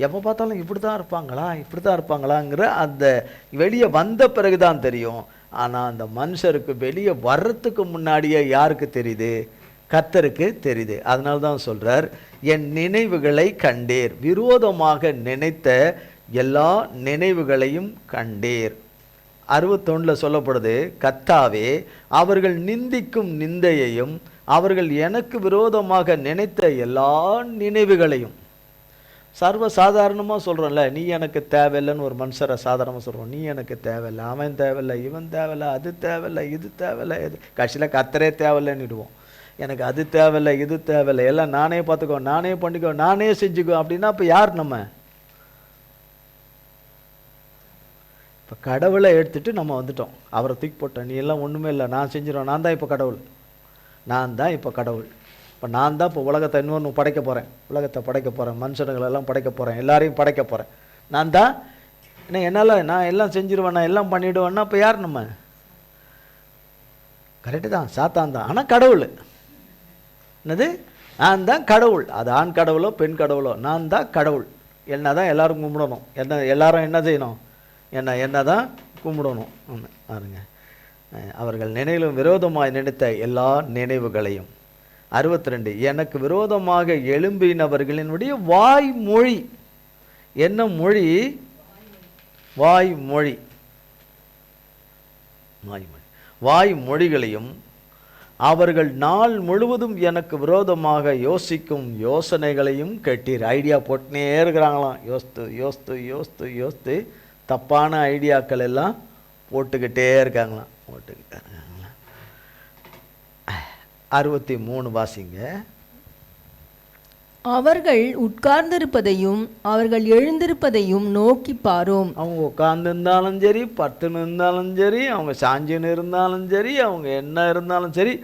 எப்போ பார்த்தாலும் இப்படி தான் இருப்பாங்களாங்கிற அந்த வெளியே வந்த பிறகு தான் தெரியும். ஆனால் அந்த மனுஷருக்கு வெளியே வர்றதுக்கு முன்னாடியே யாருக்கு தெரியுது? கர்த்தருக்கு தெரியுது. அதனால தான் சொல்கிறார், என் நினைவுகளை கண்டீர், விரோதமாக நினைத்த எல்லா நினைவுகளையும் கண்டீர். 61 சொல்லப்படுது, கர்த்தாவே, அவர்கள் நிந்திக்கும் நிந்தையையும் அவர்கள் எனக்கு விரோதமாக நினைத்த எல்லா நினைவுகளையும். சர்வ சாதாரணமாக சொல்கிறோம்ல, நீ எனக்கு தேவையில்லைன்னு ஒரு மனுஷரை சாதாரணமாக சொல்கிறோம். நீ எனக்கு தேவையில்லை, அவன் தேவையில்லை, இவன் தேவையில்லை, அது தேவையில்லை, இது தேவையில்லை, கடைசியில் கர்த்தரே தேவையில்லைன்னுடுவோம். எனக்கு அது தேவையில்லை, இது தேவையில்லை, எல்லாம் நானே பார்த்துக்கோ, நானே பண்ணிக்கோ, நானே செஞ்சுக்கோ. அப்படின்னா இப்போ யார் நம்ம? இப்போ கடவுளை எடுத்துட்டு நம்ம வந்துட்டோம். அவரை தூக்கி போட்டோம். நீ எல்லாம் ஒன்றுமே இல்லை, நான் செஞ்சிடும், நான் தான் இப்போ கடவுள், நான் தான் இப்போ கடவுள். இப்போ நான் தான் இப்போ உலகத்தை இன்னொன்று படைக்க போகிறேன், உலகத்தை படைக்க போகிறேன், மனுஷனுங்களெல்லாம் படைக்க போகிறேன், எல்லாரையும் படைக்க போகிறேன், நான் தான். ஏன்னா என்னால் நான் எல்லாம் செஞ்சிருவேன், நான் எல்லாம் பண்ணிவிடுவேன்னா இப்போ யார் நம்ம? கரெக்டு தான், சாத்தான் தான். ஆனால் கடவுள் என்னது? நான் தான் கடவுள். அது ஆண் கடவுளோ பெண் கடவுளோ, நான் தான் கடவுள். என்ன தான் எல்லாரும் கும்பிடணும், என்ன எல்லாரும் என்ன செய்யணும்? என்ன தான் கும்பிடணும். பாருங்க, அவர்கள் நினைவிலும் விரோதமாய் நினைத்த எல்லா நினைவுகளையும். 62, எனக்கு விரோதமாக எழும்பினவர்களினுடைய வாய்மொழி. என்ன மொழி? வாய்மொழி. வாய்மொழிகளையும் அவர்கள் நாள் முழுவதும் எனக்கு விரோதமாக யோசிக்கும் யோசனைகளையும் கேட்டீர். ஐடியா போட்டுனே இருக்கிறாங்களாம். யோசித்து தப்பான ஐடியாக்கள் எல்லாம் போட்டுக்கிட்டே இருக்காங்களாம். 63 வாசிங்க. அவர்கள் உட்கார்ந்திருப்பதையும் அவர்கள் எழுந்திருப்பதையும் நோக்கி பாரும். அவங்க உட்கார்ந்து இருந்தாலும் சரி, படுத்துன்னு இருந்தாலும் சரி, அவங்க சாஞ்சின்னு இருந்தாலும் சரி, அவங்க என்ன இருந்தாலும் சரி,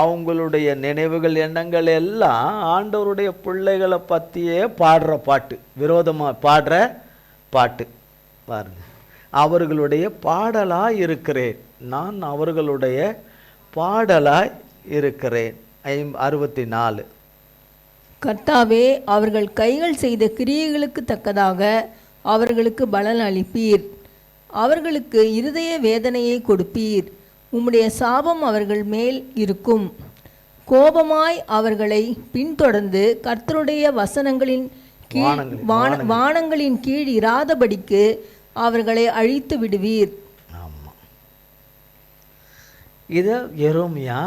அவங்களுடைய நினைவுகள் எண்ணங்கள் எல்லாம் ஆண்டவருடைய பிள்ளைகளை பற்றியே பாடுற பாட்டு, விரோதமாக பாடுற பாட்டு. பாருங்க, அவர்களுடைய பாடலாய் இருக்கிறேன், நான் அவர்களுடைய பாடலாய் இருக்கிறேன். 64, கர்த்தாவே, அவர்கள் கைகள் செய்த கிரியைகளுக்கு தக்கதாக அவர்களுக்கு பலன் அளிப்பீர், அவர்களுக்கு இருதய வேதனையை கொடுப்பீர். உம்முடைய சாபம் அவர்கள் மேல் இருக்கும். கோபமாய் அவர்களை பின்தொடர்ந்து கர்த்தருடைய வசனங்களின் கீழ் வானங்களின் கீழ் இராதபடிக்கு அவர்களை அழித்து விடுவீர். ஆமாம், இதை எரேமியா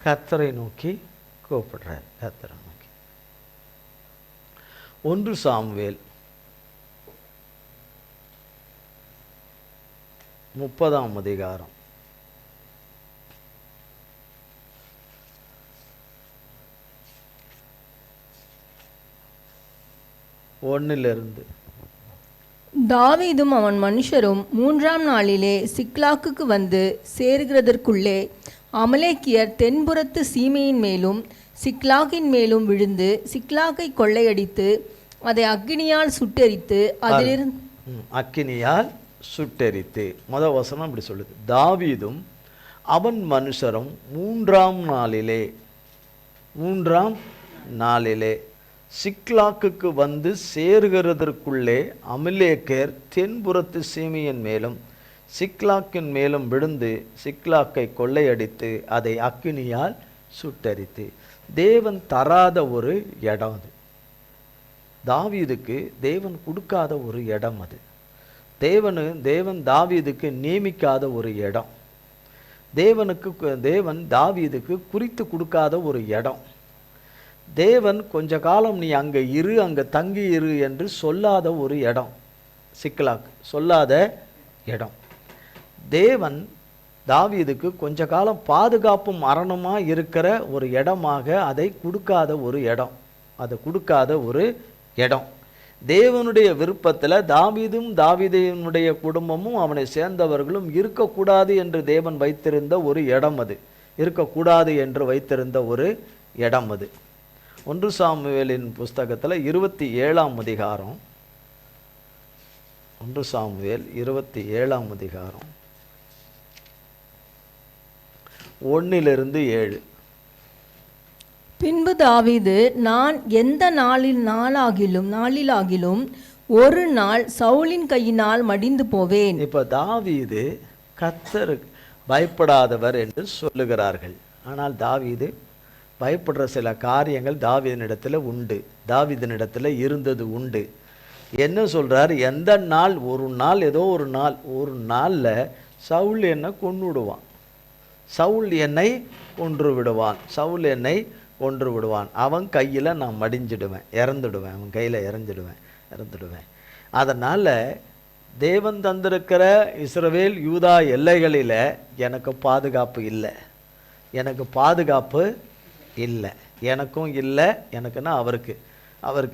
கர்த்தரை நோக்கி கூப்பிடுறார். கர்த்தரை நோக்கி 1 சாமுவேல் 30ஆம் அதிகாரம் 1 தாவீதும் அவன் மனுஷரும் 3ஆம் நாளிலே சிக்லாக்குக்கு வந்து சேருகிறதற்குள்ளே அமலேக்கியர் தென்புறத்து சீமையின் மேலும் சிக்லாகின் மேலும் விழுந்து சிக்லாகை கொள்ளையடித்து அதை அக்கினியால் சுட்டெரித்து அதிலிருந்து அக்கினியால் சுட்டெரித்து. முதல் வசனம் இப்படி சொல்லுது, தாவீதும் அவன் மனுஷரும் 3ஆம் நாளிலே சிக்லாக்குக்கு வந்து சேருகிறதற்குள்ளே அமலேக்கர் தென்புறத்து சீமையின் மேலும் சிக்லாக்கின் மேலும் விழுந்து சிக்லாக்கை கொள்ளையடித்து அதை அக்கினியால் சுட்டரித்து. தேவன் தராத ஒரு இடம் அது. தாவீதுக்கு தேவன் கொடுக்காத ஒரு இடம் அது. தேவன் தாவீதுக்கு நியமிக்காத ஒரு இடம். தேவன் தாவீதுக்கு குறித்து கொடுக்காத ஒரு இடம். தேவன் கொஞ்ச காலம் நீ அங்கே இரு, அங்கே தங்கி இரு என்று சொல்லாத ஒரு இடம். சிக்லாக் சொல்லாத இடம். தேவன் தாவீதுக்கு கொஞ்ச காலம் பாதுகாப்பும் மரணமாக இருக்கிற ஒரு இடமாக அதை கொடுக்காத ஒரு இடம். அதை கொடுக்காத ஒரு இடம். தேவனுடைய விருப்பத்தில் தாவீதும் தாவீதினுடைய குடும்பமும் அவனை சேர்ந்தவர்களும் இருக்கக்கூடாது என்று தேவன் வைத்திருந்த ஒரு இடம் அது. இருக்கக்கூடாது என்று வைத்திருந்த ஒரு இடம் அது. 1 சாமுவேலின் புஸ்தகத்தில் 27ஆம் அதிகாரம் 1 சாமுவேல் 27ஆம் அதிகாரம் 1-7. பின்பு தாவீது, நான் எந்த நாளிலாகிலும் ஒரு நாள் சவுலின் கையினால் மடிந்து போவேன். இப்போ தாவீது கர்த்தருக்கு பயப்படாதவர் என்று சொல்லுகிறார்கள். ஆனால் தாவீது பயப்படுற சில காரியங்கள் தாவீதினிடத்தில் உண்டு, தாவீதினிடத்தில் இருந்தது உண்டு. என்ன சொல்றார்? எந்த நாள், ஒரு நாள், ஏதோ ஒரு நாளில் சவுல் என்னை கொன்று விடுவான், சவுல் என்னை கொன்று விடுவான், அவன் கையில் நான் மடிஞ்சிடுவேன், இறந்துடுவேன், அவன் கையில் இறந்துடுவேன். அதனால் தேவன் தந்திருக்கிற இஸ்ரவேல் யூதா எல்லைகளில் எனக்கு பாதுகாப்பு இல்லை, எனக்கும் இல்லை, எனக்குன்னா அவருக்கு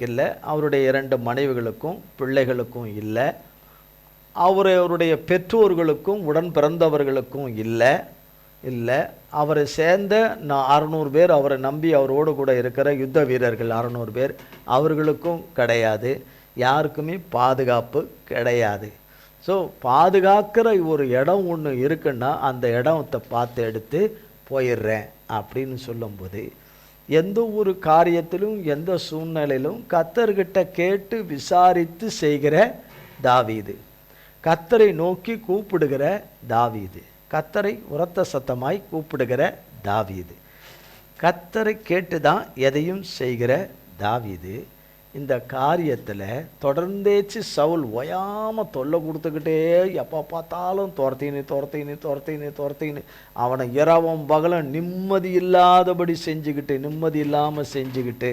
இல்லை, அவருடைய 2 மனைவிகளுக்கும் பிள்ளைகளுக்கும் இல்லை. அவருடைய பெற்றோர்களுக்கும் உடன் பிறந்தவர்களுக்கும் இல்லை அவரை சேர்ந்த 600 பேர், அவரை நம்பி அவரோடு கூட இருக்கிற யுத்த வீரர்கள் 600 பேர், அவர்களுக்கும் கிடையாது. யாருக்குமே பாதுகாப்பு கிடையாது. ஸோ பாதுகாக்கிற ஒரு இடம் ஒன்று இருக்குன்னா அந்த இடத்தை பார்த்து எடுத்து போயிடுறேன் அப்படின்னு சொல்லும்போது, எந்த ஒரு காரியத்திலும் எந்த சூழ்நிலையிலும் கர்த்தர்கிட்ட கேட்டு விசாரித்து செய்கிற தாவீது, கர்த்தரை நோக்கி கூப்பிடுகிற தாவீது, கர்த்தரை உரத்த சத்தமாய் கூப்பிடுகிற தாவீது, கர்த்தரை கேட்டு தான் எதையும் செய்கிற தாவீது, இந்த காரியத்தில் தொடர்ந்தேச்சு சவுல் ஓயாமல் தொல்லை கொடுத்துக்கிட்டே எப்போ பார்த்தாலும் துரத்தின்னு அவனை இரவும் பகலும் நிம்மதி இல்லாதபடி நிம்மதி இல்லாமல் செஞ்சுக்கிட்டு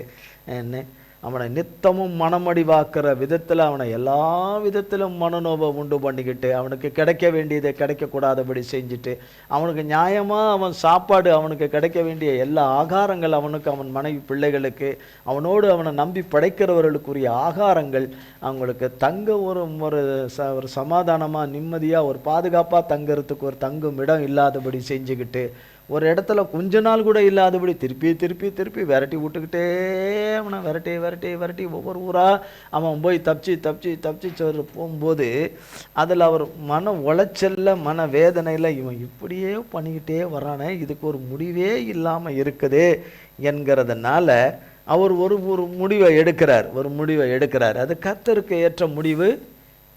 என்ன அவனை நித்தமும் மனமடிவாக்குற விதத்தில் அவனை எல்லா விதத்திலும் மனநோவை உண்டு பண்ணிக்கிட்டு அவனுக்கு கிடைக்க வேண்டியதை கிடைக்கக்கூடாதபடி செஞ்சுட்டு, அவனுக்கு நியாயமாக அவன் சாப்பாடு, அவனுக்கு கிடைக்க வேண்டிய எல்லா ஆகாரங்கள் அவனுக்கு, அவன் மனைவி பிள்ளைகளுக்கு, அவனோடு அவனை நம்பி படைக்கிறவர்களுக்குரிய ஆகாரங்கள், அவங்களுக்கு தங்க ஒரு சமாதானமாக நிம்மதியாக ஒரு பாதுகாப்பாக தங்கிறதுக்கு ஒரு தங்கும் இடம் இல்லாதபடி செஞ்சுக்கிட்டு, ஒரு இடத்துல கொஞ்ச நாள் கூட இல்லாதபடி திருப்பி விரட்டி விட்டுக்கிட்டே அவனை விரட்டி ஒவ்வொரு ஊராக அவன் போய் தப்பிச்சு போகும்போது அதில் அவர் மன உளைச்சல்ல மன வேதனையில் இவன் இப்படியே பண்ணிக்கிட்டே வரானே, இதுக்கு ஒரு முடிவே இல்லாமல் இருக்குதே என்கிறதுனால அவர் ஒரு முடிவை எடுக்கிறார். அது கர்த்தருக்கு ஏற்ற முடிவு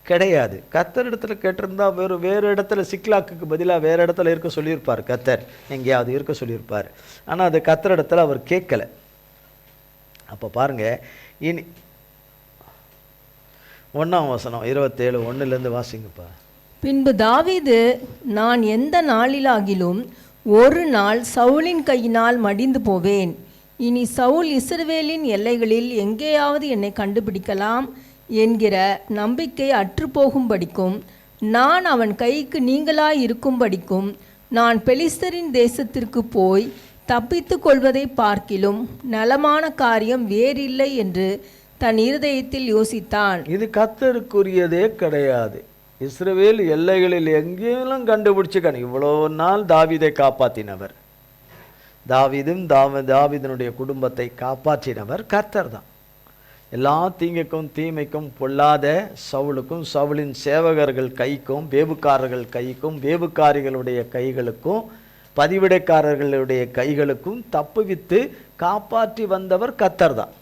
கிடையாது. கர்த்தர் இடத்துல கேட்டிருந்தா வேறு இடத்துல சிக்லாக்கு பதிலாக வேறு இடத்துல இருக்க சொல்லியிருப்பார். கர்த்தர் எங்கேயாவது இருக்க சொல்லியிருப்பார். ஆனால் அது கர்த்தர் இடத்துல அவர் கேட்கல. அப்போ பாருங்க, இனி 1ஆம் வசனம் 27 1லேருந்து வாசிங்கப்பா. பின்பு தாவீது, நான் எந்த நாளிலாகிலும் ஒரு நாள் சவுலின் கையினால் மடிந்து போவேன். இனி சவுல் இஸ்ரவேலின் எல்லைகளில் எங்கேயாவது என்னை கண்டுபிடிக்கலாம் என்கிற நம்பிக்கை அற்றுப்போகும்படிக்கும், நான் அவன் கைக்கு நீங்களாய் இருக்கும்படிக்கும் நான் பெலிஸ்தரின் தேசத்திற்கு போய் தப்பித்து கொள்வதை பார்க்கிலும் நலமான காரியம் வேறில்லை என்று தன் இருதயத்தில் யோசித்தான். இது கர்த்தருக்குரியதே கிடையாது. இஸ்ரவேல் எல்லைகளில் எங்கேயும் கண்டுபிடிச்சுக்கணும். இவ்வளோ நாள் தாவீதை காப்பாற்றினவர், தாவீதினுடைய குடும்பத்தை காப்பாற்றினவர் கர்த்தர் தான். எல்லா தீங்குக்கும் தீமைக்கும் பொல்லாத சவுலுக்கும், சவுலின் சேவகர்கள் கைக்கும், வேவுக்காரர்கள் கைக்கும், வேவுக்காரிகளுடைய கைகளுக்கும், பதிவிடைக்காரர்களுடைய கைகளுக்கும் தப்புவித்து காப்பாற்றி வந்தவர் கர்த்தர் தான்.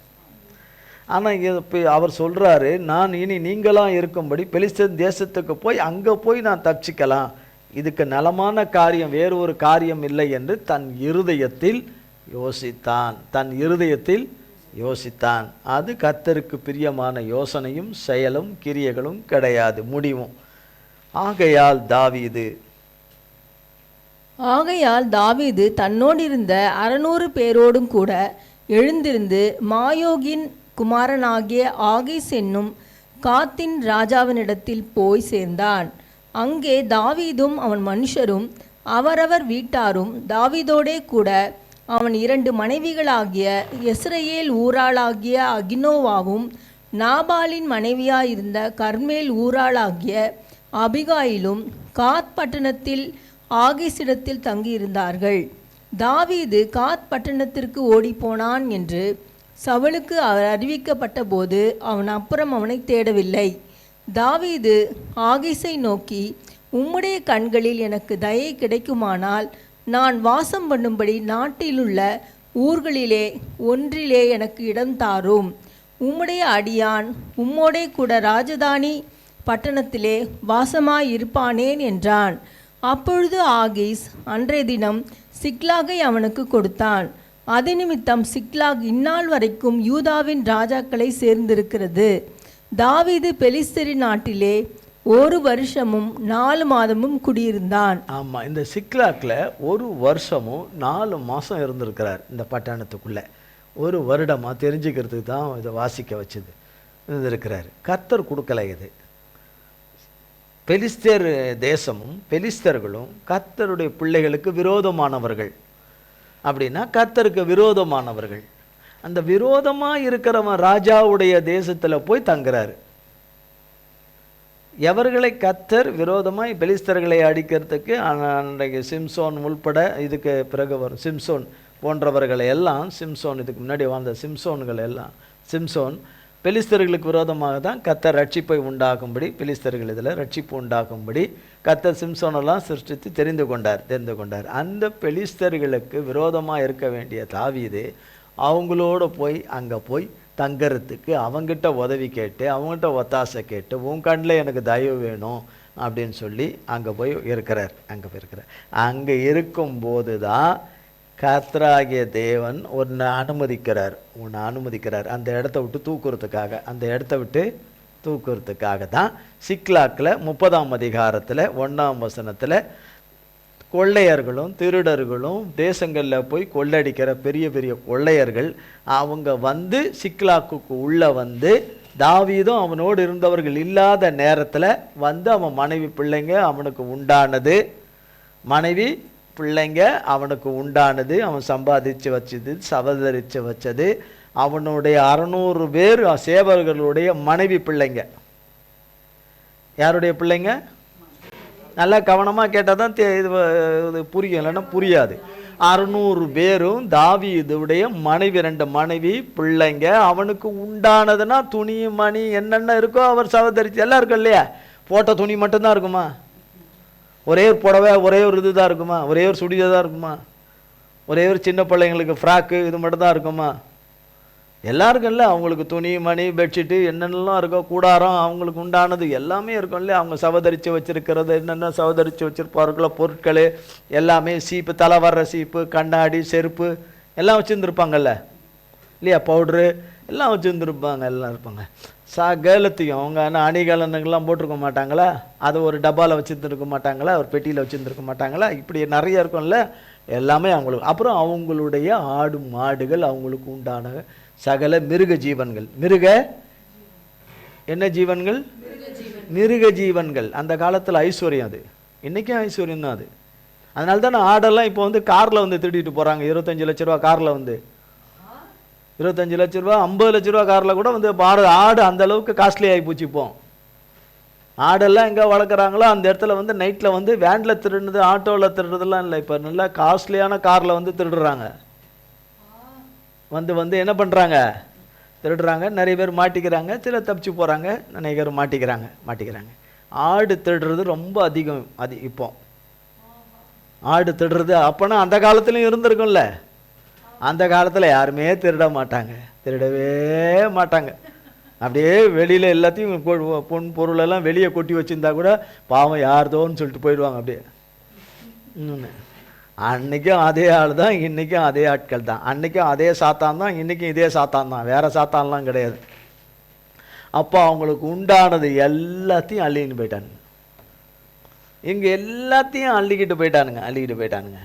ஆனால் இப்போ அவர் சொல்கிறாரு, நான் இனி நீங்களாம் இருக்கும்படி பெலிஸ்தீன் தேசத்துக்கு போய் அங்கே போய் நான் தப்பிச்சிக்கலாம், இதுக்கு நலமான காரியம் வேறு ஒரு காரியம் இல்லை என்று தன் இருதயத்தில் யோசித்தான். அது கர்த்தருக்கு பிரியமான யோசனையும் செயலும் கிரியைகளும் கிடையாது, முடிவும். ஆகையால் தாவீது தன்னோடு இருந்த 600 பேரோடும் கூட எழுந்திருந்து மாயோகின் குமாரனாகிய ஆகீஸ் என்னும் காத்தின் ராஜாவினிடத்தில் போய் சேர்ந்தான். அங்கே தாவீதும் அவன் மனுஷரும் அவரவர் வீட்டாரும் தாவீதோடே கூட அவன் 2 மனைவிகளாகிய யெஸ்ரயேல் ஊராளாகிய அகினோவாவும் நாபாலின் மனைவியாயிருந்த கர்மேல் ஊராளாகிய அபிகாயிலும் காத் பட்டணத்தில் ஆகீசிடத்தில் தங்கியிருந்தார்கள். தாவீது காத் பட்டணத்திற்கு ஓடிப்போனான் என்று சவுலுக்கு அறிவிக்கப்பட்ட போது அவன் அப்புறம் அவனை தேடவில்லை. தாவீது ஆகீஸை நோக்கி, உம்முடைய கண்களில் எனக்கு தயை கிடைக்குமானால் நான் வாசம் பண்ணும்படி நாட்டிலுள்ள ஊர்களிலே ஒன்றிலே எனக்கு இடம் தாரும். உம்முடைய அடியான் உம்மோடே கூட ராஜதானி பட்டணத்திலே வாசமாயிருப்பானேன் என்றான். அப்பொழுது ஆகீஸ் அன்றைய தினம் சிக்லாகை அவனுக்கு கொடுத்தான். அது நிமித்தம் சிக்லாக் இந்நாள் வரைக்கும் யூதாவின் ராஜாக்களை சேர்ந்திருக்கிறது. தாவீது பெலிஸ்தரின் நாட்டிலே 1 வருஷமும் 4 மாதமும் குடியிருந்தான். ஆமாம், இந்த சிக்லாக்கில் 1 வருஷமும் 4 மாதம் இருந்திருக்கிறார். இந்த பட்டணத்துக்குள்ளே 1 வருடமாக தெரிஞ்சுக்கிறதுக்கு தான் இதை வாசிக்க வச்சது இருந்திருக்கிறார். கர்த்தர் கொடுக்கலை. இது பெலிஸ்தர் தேசமும் பெலிஸ்தர்களும் கர்த்தருடைய பிள்ளைகளுக்கு விரோதமானவர்கள். அப்படின்னா கர்த்தருக்கு விரோதமானவர்கள். அந்த விரோதமாக இருக்கிறவன் ராஜாவுடைய தேசத்தில் போய் தங்குறாரு. எவர்களை கர்த்தர் விரோதமாய் பெலிஸ்தர்களை அடிக்கிறதுக்கு அன்றைக்கு சிம்சோன் உள்பட, இதுக்கு பிறகு வரும் சிம்சோன் போன்றவர்களை எல்லாம், சிம்சோன் இதுக்கு முன்னாடி வாழ்ந்த சிம்சோன்கள் எல்லாம், சிம்சோன் பெலிஸ்தர்களுக்கு விரோதமாக தான் கர்த்தர் ரட்சிப்பை உண்டாக்கும்படி, பெலிஸ்தர்கள் இதில் ரட்சிப்பு உண்டாக்கும்படி கர்த்தர் சிம்சோனெல்லாம் சிருஷ்டித்து தெரிந்து கொண்டார். அந்த பெலிஸ்தர்களுக்கு விரோதமாக இருக்க வேண்டிய தாவீது அவங்களோட போய் அங்கே போய் தங்கறதுக்கு அவங்ககிட்ட உதவி கேட்டு, அவங்ககிட்ட ஒத்தாசை கேட்டு, உன் கண்ணில் எனக்கு தயவு வேணும் அப்படின்னு சொல்லி அங்கே போய் இருக்கிறார். அங்கே இருக்கும்போது தான் கர்த்தராகிய தேவன் உன்னை அனுமதிக்கிறார் அந்த இடத்த விட்டு தூக்குறதுக்காக தான் சிக்லாக்கில் 30ஆம் அதிகாரத்தில் 1ஆம் வசனத்தில் கொள்ளையர்களும் திருடர்களும் தேசங்களில் போய் கொள்ளடிக்கிற பெரிய பெரிய கொள்ளையர்கள் அவங்க வந்து சிக்லாக்குக்கு உள்ளே வந்து தாவீதும் அவனோடு இருந்தவர்கள் இல்லாத நேரத்தில் வந்து அவன் மனைவி பிள்ளைங்க அவனுக்கு உண்டானது, அவன் சம்பாதிச்சு வச்சது, சவதரித்து வச்சது, அவனுடைய 600 பேர் சேவர்களுடைய மனைவி பிள்ளைங்க. யாருடைய பிள்ளைங்க? நல்லா கவனமாக கேட்டால் தான் இது புரியும், இல்லைன்னா புரியாது. 600 பேரும் தாவீதுடைய மனைவி, 2 மனைவி பிள்ளைங்க. அவனுக்கு உண்டானதுன்னா துணி மணி என்னென்ன இருக்கோ அவர் சவதரிச்சு எல்லாம் இருக்கும் இல்லையா? போட்ட துணி மட்டும்தான் இருக்குமா? ஒரே ஒரு புடவை, ஒரே ஒரு இது தான் இருக்குமா? ஒரே ஒரு சுடிதார் தான் இருக்குமா? ஒரே ஒரு சின்ன பிள்ளைங்களுக்கு ஃப்ராக்கு இது மட்டும் தான் இருக்குமா? எல்லாருக்கும் இல்லை, அவங்களுக்கு துணி மணி பெட்ஷீட்டு என்னென்னலாம் இருக்கோ, கூடாரம், அவங்களுக்கு உண்டானது எல்லாமே இருக்கும் இல்லையா? அவங்க சவதரித்து வச்சுருக்கிறது என்னென்ன சவதரித்து வச்சுருப்பார்களோ பொருட்கள் எல்லாமே, சீப்பு, தலை வர்ற சீப்பு, கண்ணாடி, செருப்பு எல்லாம் வச்சுருந்துருப்பாங்கல்ல இல்லையா? பவுட்ரு எல்லாம் வச்சுருந்துருப்பாங்க, எல்லாம் இருப்பாங்க. சகலத்தையும் அவங்க அணிகலனுங்கெல்லாம் போட்டிருக்க மாட்டாங்களா? அதை ஒரு டப்பாவில் வச்சுருந்துருக்க மாட்டாங்களா? ஒரு பெட்டியில் வச்சுருந்துருக்க மாட்டாங்களா? இப்படி நிறைய இருக்கும்ல, எல்லாமே அவங்களுக்கு. அப்புறம் அவங்களுடைய ஆடு மாடுகள், அவங்களுக்கு உண்டான சகல மிருக ஜீவன்கள். என்ன ஜீவன்கள்? மிருக ஜீவன்கள். அந்த காலத்தில் ஐஸ்வர்யம், அது இன்றைக்கும் ஐஸ்வர்யம் தான் அது. அதனால தான் ஆடெல்லாம் இப்போ வந்து காரில் வந்து திருடிட்டு போகிறாங்க. 25 லட்ச ரூபா காரில் வந்து 25 லட்ச ரூபா 50 லட்ச ரூபா காரில் கூட வந்து ஆடு அந்த அளவுக்கு காஸ்ட்லி ஆகி போச்சு. இப்போ ஆடெல்லாம் எங்கே வளர்க்குறாங்களோ அந்த இடத்துல வந்து நைட்டில் வந்து வேனில் திருடுனது, ஆட்டோவில் திருடுறதுலாம் இல்லை. இப்போ நல்லா காஸ்ட்லியான காரில் வந்து திருடுறாங்க. வந்து என்ன பண்ணுறாங்க? திருடுறாங்க. நிறைய பேர் மாட்டிக்கிறாங்க, சில தப்பிச்சு போகிறாங்க, நிறைய பேர் மாட்டிக்கிறாங்க. ஆடு திருடுறது ரொம்ப அதிகம். இப்போ ஆடு திருடுறது அப்போனா அந்த காலத்துலையும் இருந்திருக்கும்ல. அந்த காலத்தில் யாருமே திருடவே மாட்டாங்க. அப்படியே வெளியில் எல்லாத்தையும் பொன் பொருளெல்லாம் வெளியே கொட்டி வச்சுருந்தா கூட பாவம் யார்தோன்னு சொல்லிட்டு போயிடுவாங்க அப்படியே. அன்றைக்கும் அதே ஆள் தான், இன்றைக்கும் அதே ஆட்கள் தான். அன்றைக்கும் அதே சாத்தான் தான், இன்றைக்கும் இதே சாத்தான் தான், வேறு சாத்தான்லாம் கிடையாது. அப்போ அவங்களுக்கு உண்டானது எல்லாத்தையும் அள்ளிக்கிட்டு போயிட்டானுங்க. இங்கே எல்லாத்தையும் அள்ளிக்கிட்டு போயிட்டானுங்க.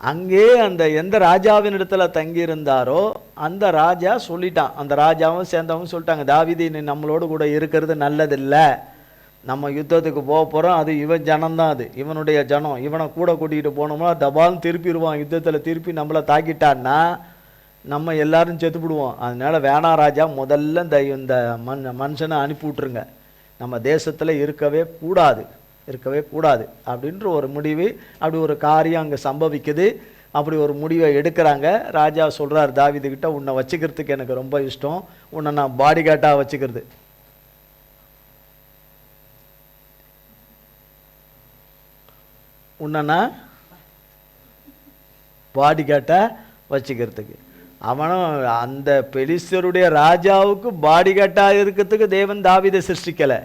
அங்கே அந்த எந்த ராஜாவின் இடத்துல தங்கியிருந்தாரோ அந்த ராஜா சொல்லிட்டான், அந்த ராஜாவும் சேர்ந்தவங்க சொல்லிட்டாங்க, தாவீது நீ நம்மளோடு கூட இருக்கிறது நல்லதில்லை, நம்ம யுத்தத்துக்கு போக போகிறோம், அது இவன் ஜனம்தான், அது இவனுடைய ஜனம், இவனை கூட கூட்டிகிட்டு போனோம்னா தபால்னு திருப்பிடுவான், யுத்தத்தில் திருப்பி நம்மளை தாக்கிட்டான்னா நம்ம எல்லாரும் செத்துப்பிடுவோம். அதனால வேணா ராஜா, முதல்ல இந்த மனுஷனை அனுப்பி விட்ருங்க, நம்ம தேசத்தில் இருக்கவே கூடாது அப்படின்ற ஒரு முடிவு, அப்படி ஒரு காரியம் அங்கே சம்பவிக்குது. அப்படி ஒரு முடிவை எடுக்கிறாங்க. ராஜா சொல்கிறார் தாவீதுகிட்ட, உன்னை வச்சுக்கிறதுக்கு எனக்கு ரொம்ப இஷ்டம், உன்னை நான் பாடிகார்டாக வச்சுக்கிறது. உன்னை பாடிகார்டாக வச்சுக்கிறதுக்கு. அவனும் அந்த பெலிஸ்தருடைய ராஜாவுக்கு பாடிகார்டாக இருக்கிறதுக்கு தேவன் தாவீதை சிருஷ்டிக்கலை.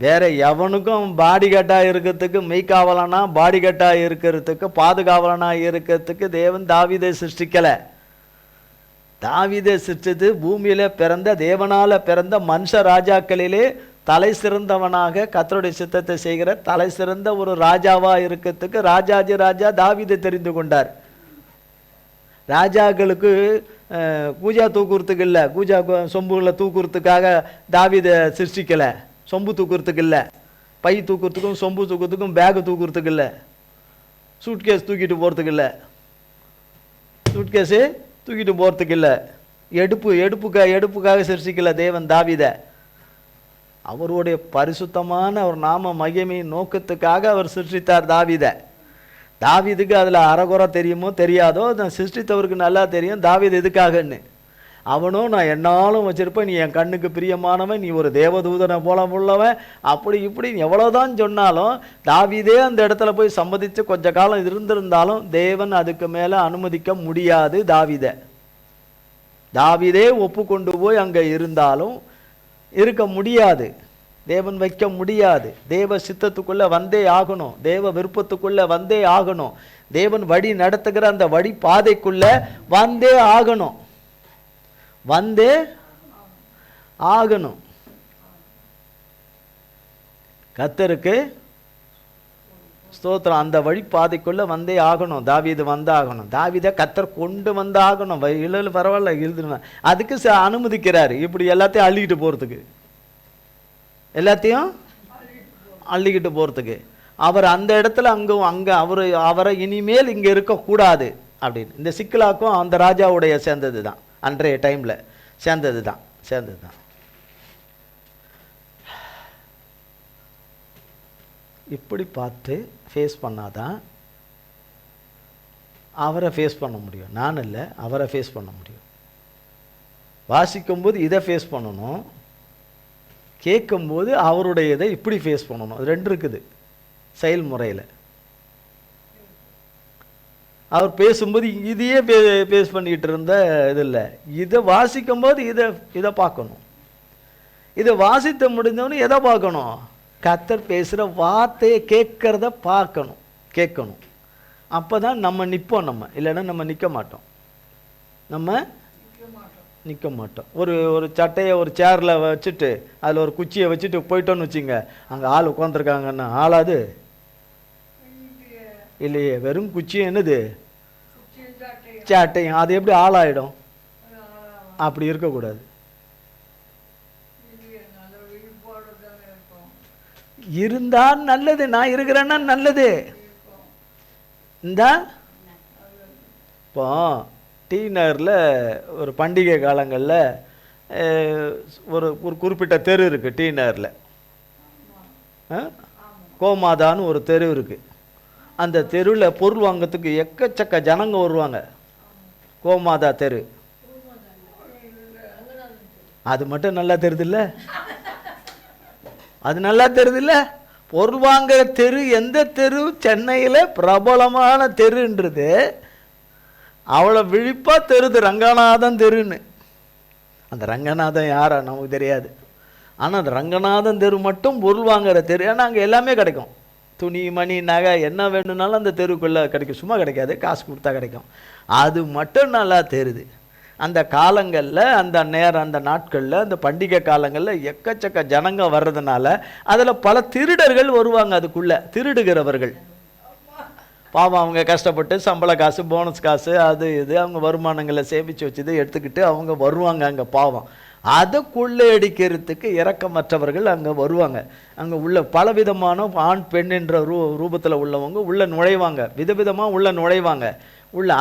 வேற எவனுக்கும் பாடிகார்டாக இருக்கிறதுக்கு, மெய்காவலனா பாடிகார்டாக இருக்கிறதுக்கு, பாதுகாவலனாக இருக்கிறதுக்கு தேவன் தாவீதை சிருஷ்டிக்கலை. தாவீதை சிருஷ்டித்து பூமியில பிறந்த, தேவனால பிறந்த மனுஷ ராஜாக்களிலே தலை சிறந்தவனாக கர்த்தருடைய சித்தத்தை செய்கிற தலை சிறந்த ஒரு ராஜாவா இருக்கிறதுக்கு ராஜாஜி ராஜா தாவீதை தெரிந்து கொண்டார். ராஜாக்களுக்கு கூஜா தூக்குறதுக்கு இல்லை, கூஜா சொம்புகளை தூக்குறதுக்காக தாவீதை சிருஷ்டிக்கலை. சொம்பு தூக்குறதுக்கு இல்லை, பை தூக்குறதுக்கும் சொம்பு தூக்குறதுக்கும் பேகு தூக்குறதுக்கு இல்லை, சூட்கேஸ் தூக்கிட்டு போகிறதுக்கு இல்லை, சூட்கேஸு தூக்கிட்டு போகிறதுக்கு இல்லை, எடுப்புக்காக சிருஷ்டிக்கல தேவன் தாவீதை. அவருடைய பரிசுத்தமான ஒரு நாம மகிமையின் நோக்கத்துக்காக அவர் சிருஷ்டித்தார் தாவீதை. தாவீதுக்கு அதில் அறகுறை தெரியுமோ தெரியாதோ, நான் சிருஷ்டித்தவருக்கு நல்லா தெரியும் தாவீது எதுக்காகன்னு. அவனும் நான் என்னாலும் வச்சிருப்பேன், நீ என் கண்ணுக்கு பிரியமானவன், நீ ஒரு தேவதூதனை போல உள்ளவன், அப்படி இப்படி எவ்வளோதான் சொன்னாலும் தாவீதே அந்த இடத்துல போய் சம்மதித்து கொஞ்ச காலம் இருந்திருந்தாலும் தேவன் அதுக்கு மேலே அனுமதிக்க முடியாது. தாவீதே ஒப்பு கொண்டு போய் அங்கே இருந்தாலும் இருக்க முடியாது, தேவன் வைக்க முடியாது. தேவ சித்தத்துக்குள்ளே வந்தே ஆகணும், தேவ விருப்பத்துக்குள்ளே வந்தே ஆகணும், தேவன் வழி நடத்துகிற அந்த வழி பாதைக்குள்ளே வந்தே ஆகணும், வந்தே ஆகணும். கர்த்தருக்கு ஸ்தோத்திரம். அந்த வழி பாதைக்குள்ள வந்தே ஆகணும். தாவீது வந்தாகணும், தாவீதை கர்த்தர் கொண்டு வந்தாகணும். இல்ல பரவாயில்ல எழுதுனேன், அதுக்கு அனுமதிக்கிறாரு இப்படி எல்லாத்தையும் அள்ளிக்கிட்டு போறதுக்கு, எல்லாத்தையும் அள்ளிக்கிட்டு போறதுக்கு. அவர் அந்த இடத்துல அங்க அவரை இனிமேல் இங்க இருக்கக்கூடாது அப்படின்னு. இந்த சிக்கலாக்கும் அந்த ராஜாவுடைய சேர்ந்தது தான், அன்றைய டைமில் சேர்ந்தது தான். இப்படி பார்த்து ஃபேஸ் பண்ணாதான் அவரை ஃபேஸ் பண்ண முடியும். நான் இல்லை, அவரை ஃபேஸ் பண்ண முடியும். வாசிக்கும்போது இதை ஃபேஸ் பண்ணணும், கேட்கும்போது அவருடைய இதை இப்படி ஃபேஸ் பண்ணணும். அது ரெண்டு இருக்குது செயல்முறையில். அவர் பேசும்போது இதையே பேஸ் பண்ணிக்கிட்டு இருந்த இது இல்லை, இதை வாசிக்கும்போது இதை பார்க்கணும். இதை வாசித்து முடிஞ்சவனு எதை பார்க்கணும்? கர்த்தர் பேசுகிற வார்த்தையை கேட்கணும். அப்போ தான் நம்ம நிற்போம். நம்ம இல்லைன்னா நம்ம நிற்க மாட்டோம். ஒரு சட்டையை ஒரு சேரில் வச்சுட்டு அதில் ஒரு குச்சியை வச்சுட்டு போயிட்டோன்னு வச்சுங்க, அங்கே ஆள் உட்காந்துருக்காங்கன்னா ஆளாது இல்லையே, வெறும் குச்சி என்னது சாட்டையும், அது எப்படி ஆளாயிடும்? அப்படி இருக்கக்கூடாது. இருந்தா நல்லது, நான் இருக்கிறேன்னா நல்லது. இப்போ டி நகரில் ஒரு பண்டிகை காலங்களில் ஒரு குறிப்பிட்ட தெரு இருக்குது. டி நகரில் கோமாதான்னு ஒரு தெரு இருக்குது. அந்த தெருவில் பொருள் வாங்கிறதுக்கு எக்கச்சக்க ஜனங்க வருவாங்க. கோமாதா தெரு, அது மட்டும் நல்லா தெரியுதுல்ல, அது நல்லா தெரியுதுல்ல. பொருள் வாங்குற தெரு எந்த தெரு? சென்னையில் பிரபலமான தெருன்றது அவ்வளோ விழிப்பா தெரியுது, ரங்கநாதன் தெருன்னு. அந்த ரங்கநாதன் யாரா நமக்கு தெரியாது, ஆனால் அந்த ரங்கநாதன் தெரு மட்டும் பொருள் வாங்குற தெரு. ஏன்னா அங்கே எல்லாமே கிடைக்கும், துணி மணி நகை என்ன வேணும்னாலும் அந்த தெருக்குள்ளே கிடைக்கும். சும்மா கிடைக்காது, காசு கொடுத்தா கிடைக்கும். அது மட்டும் நல்லா தெரியுது. அந்த காலங்களில் அந்த நாட்களில் அந்த பண்டிகை காலங்களில் எக்கச்சக்க ஜனங்க வர்றதுனால அதில் பல திருடர்கள் வருவாங்க. அதுக்குள்ளே திருடுகிறவர்கள் பாவம், அவங்க கஷ்டப்பட்டு சம்பள காசு போனஸ் காசு அது இது அவங்க வருமானங்களை சேமித்து வச்சதை எடுத்துக்கிட்டு அவங்க வருவாங்க அங்கே. பாவம், அதை கொள்ளையடிக்கிறதுக்கு இரக்கமற்றவர்கள் அங்கே வருவாங்க. அங்கே உள்ள பலவிதமான ஆண் பெண் என்ற ரூபத்தில் உள்ளவங்க உள்ளே நுழைவாங்க, விதவிதமாக உள்ளே நுழைவாங்க.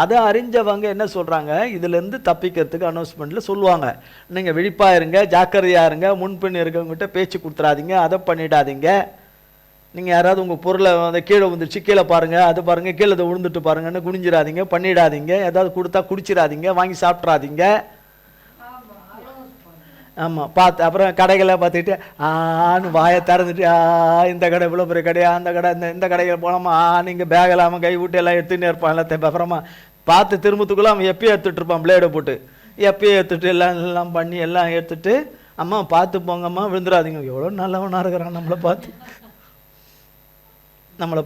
அதை அறிஞ்சவங்க என்ன சொல்கிறாங்க, இதுலேருந்து தப்பிக்கிறதுக்கு அனௌன்ஸ்மெண்ட்டில் சொல்லுவாங்க, நீங்கள் விழிப்பாக இருங்க, ஜாக்கிரதையாக இருங்க, முன்பின் இருக்கவங்ககிட்ட பேச்சு கொடுத்துறாதீங்க, அதை பண்ணிடாதீங்க. நீங்கள் யாராவது உங்கள் பொருளை அந்த கீழே வந்துடுச்சு, கீழே பாருங்கள், அது பாருங்கள், கீழே அதை விழுந்துட்டு பாருங்கன்னு குனிஞ்சிடாதீங்க, பண்ணிடாதீங்க. ஏதாவது கொடுத்தா குடிச்சிடாதீங்க, வாங்கி சாப்பிட்றாதீங்க. ஆமாம், பார்த்து அப்புறம் கடைகளை பார்த்துக்கிட்டு ஆன்னு வாயை திறந்துட்டு, இந்த கடை இவ்வளோ பெரிய கடையா, அந்த கடை இந்த கடையில் போனோமா, நீங்கள் பேக் இல்லாமல் கை விட்டு எல்லாம் எடுத்துன்னு இருப்பான். எல்லாத்தையும் அப்புறமா பார்த்து திரும்பத்துக்குள்ளே அவன் எப்பயும் எடுத்துகிட்டு இருப்பான், பிளேடை போட்டு எப்பயும் எடுத்துட்டு எல்லாம் பண்ணி எல்லாம் எடுத்துட்டு, அம்மா பார்த்து போங்கம்மா, விழுந்துடாதீங்க. எவ்வளோ நல்லவனாக இருக்கிறான், நம்மளை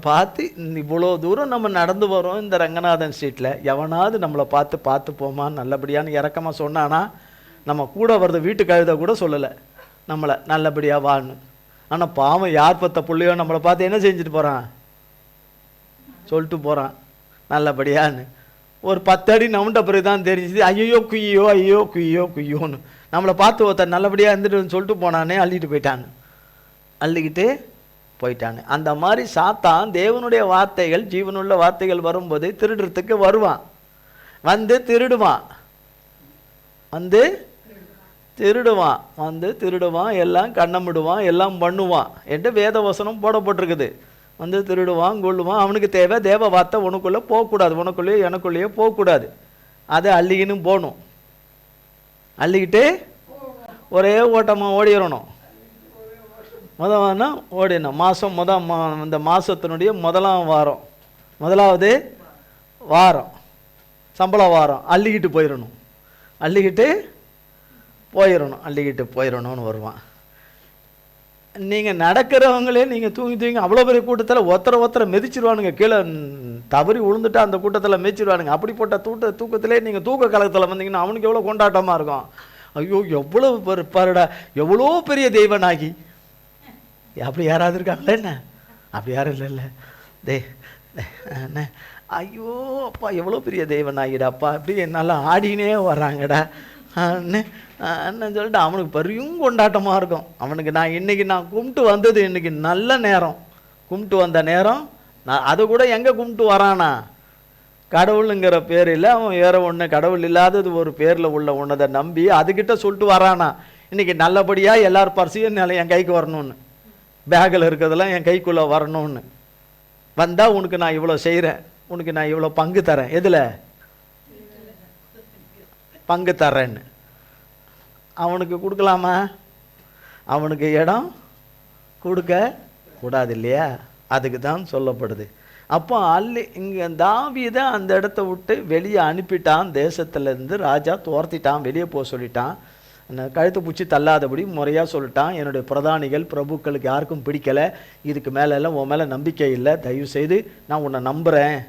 பார்த்து இவ்வளோ தூரம் நம்ம நடந்து வரோம் இந்த ரங்கநாதன் ஸ்ட்ரீட்டில். எவனாவது நம்மளை பார்த்து போமா நல்லபடியான்னு இறக்கமாக சொன்னானா? நம்ம கூட வர்றது வீட்டு கழுத கூட சொல்லலை நம்மளை நல்லபடியாக வான்னு. ஆனால் பாவம் யார் பத்த பிள்ளையோ நம்மளை பார்த்து என்ன செஞ்சுட்டு போகிறான், சொல்லிட்டு போகிறான் நல்லபடியான்னு. ஒரு 10 அடி நவுண்ட பிறகு தான் தெரிஞ்சுது, ஐயோ குய்யோன்னு. நம்மளை பார்த்து ஒருத்தர் நல்லபடியாக இருந்துட்டு சொல்லிட்டு போனானே, அள்ளிக்கிட்டு போயிட்டானு. அந்த மாதிரி சாத்தான் தேவனுடைய வார்த்தைகள், ஜீவனுள்ள வார்த்தைகள் வரும்போது திருடுறதுக்கு வருவான், வந்து திருடுவான், வந்து திருடுவான், வந்து திருடுவான், எல்லாம் கண்ணமிடுவான், எல்லாம் பண்ணுவான் என்று வேத வசனம் போடப்பட்டிருக்குது. வந்து திருடுவான், கொள்ளுவான். அவனுக்கு தேவை தேவ வார்த்தை உனக்குள்ளே போகக்கூடாது, உனக்குள்ளேயே எனக்குள்ளேயே போகக்கூடாது. அதை அள்ளிக்கின்னு போகணும். அள்ளிக்கிட்டு ஒரே ஓட்டமாக ஓடிடணும். முதல்னா ஓடிடணும். மாதம் இந்த மாதத்தினுடைய முதலாவது வாரம் சம்பள வாரம் அள்ளிக்கிட்டு போயிடணும். அள்ளிக்கிட்டு போயிடணும்னு வருவான். நீங்கள் நடக்கிறவங்களே நீங்கள் தூங்கி அவ்வளோ பெரிய கூட்டத்தில் ஒத்தரை மிதிச்சிருவானுங்க. கீழே தவறி விழுந்துட்டா அந்த கூட்டத்தில் மிதிச்சிருவானுங்க. அப்படிப்பட்ட தூக்கத்திலே நீங்கள் தூக்க காலத்தில் வந்தீங்கன்னா அவனுக்கு எவ்வளோ கொண்டாட்டமாக இருக்கும். ஐயோ எவ்வளோ பாருடா, எவ்வளோ பெரிய தெய்வனாகி. அப்படி யாராவது இருக்காங்களே என்ன? அப்படி யாரும் இல்லை. என்ன ஐயோ அப்பா எவ்வளோ பெரிய தெய்வனாகிடாப்பா, அப்படி நல்லா ஆடினே வர்றாங்கடா அண்ணன் சொல்லிட்டு அவனுக்கு பெரியும் கொண்டாட்டமாக இருக்கும். அவனுக்கு இன்னைக்கு நான் கும்பிட்டு வந்தது இன்னைக்கு நல்ல நேரம். கும்பிட்டு வந்த நேரம் நான் அதை கூட எங்கே கும்பிட்டு வரானா, கடவுளுங்கிற பேர் இல்லை, அவன் வேற ஒன்று கடவுள் இல்லாதது ஒரு பேரில் உள்ள ஒன்றதை நம்பி அதுக்கிட்ட சொல்லிட்டு வரானா இன்னைக்கு நல்லபடியாக எல்லாரும் பரிசையும் என் கைக்கு வரணும்னு, பேக்கில் இருக்கிறதெல்லாம் என் கைக்குள்ளே வரணும்னு வந்தால் உனக்கு நான் இவ்வளோ செய்கிறேன், உனக்கு நான் இவ்வளோ பங்கு தரேன். எதில் பங்கு தர்றேன்னு அவனுக்கு கொடுக்கலாமா? அவனுக்கு இடம் கொடுக்க கூடாது இல்லையா? அதுக்கு தான் சொல்லப்படுது. அப்போ இங்கே தாவீதை அந்த இடத்த விட்டு வெளியே அனுப்பிட்டான். தேசத்துலேருந்து ராஜா துரத்திட்டான், வெளியே போக சொல்லிட்டான். கழுத்து பூச்சி தள்ளாதபடி முறையாக சொல்லிட்டான். என்னுடைய பிரதானிகள் பிரபுக்களுக்கு யாருக்கும் பிடிக்கலை, இதுக்கு மேலெல்லாம் உன் மேலே நம்பிக்கை இல்லை, தயவு செய்து நான் உன்னை நம்புகிறேன்,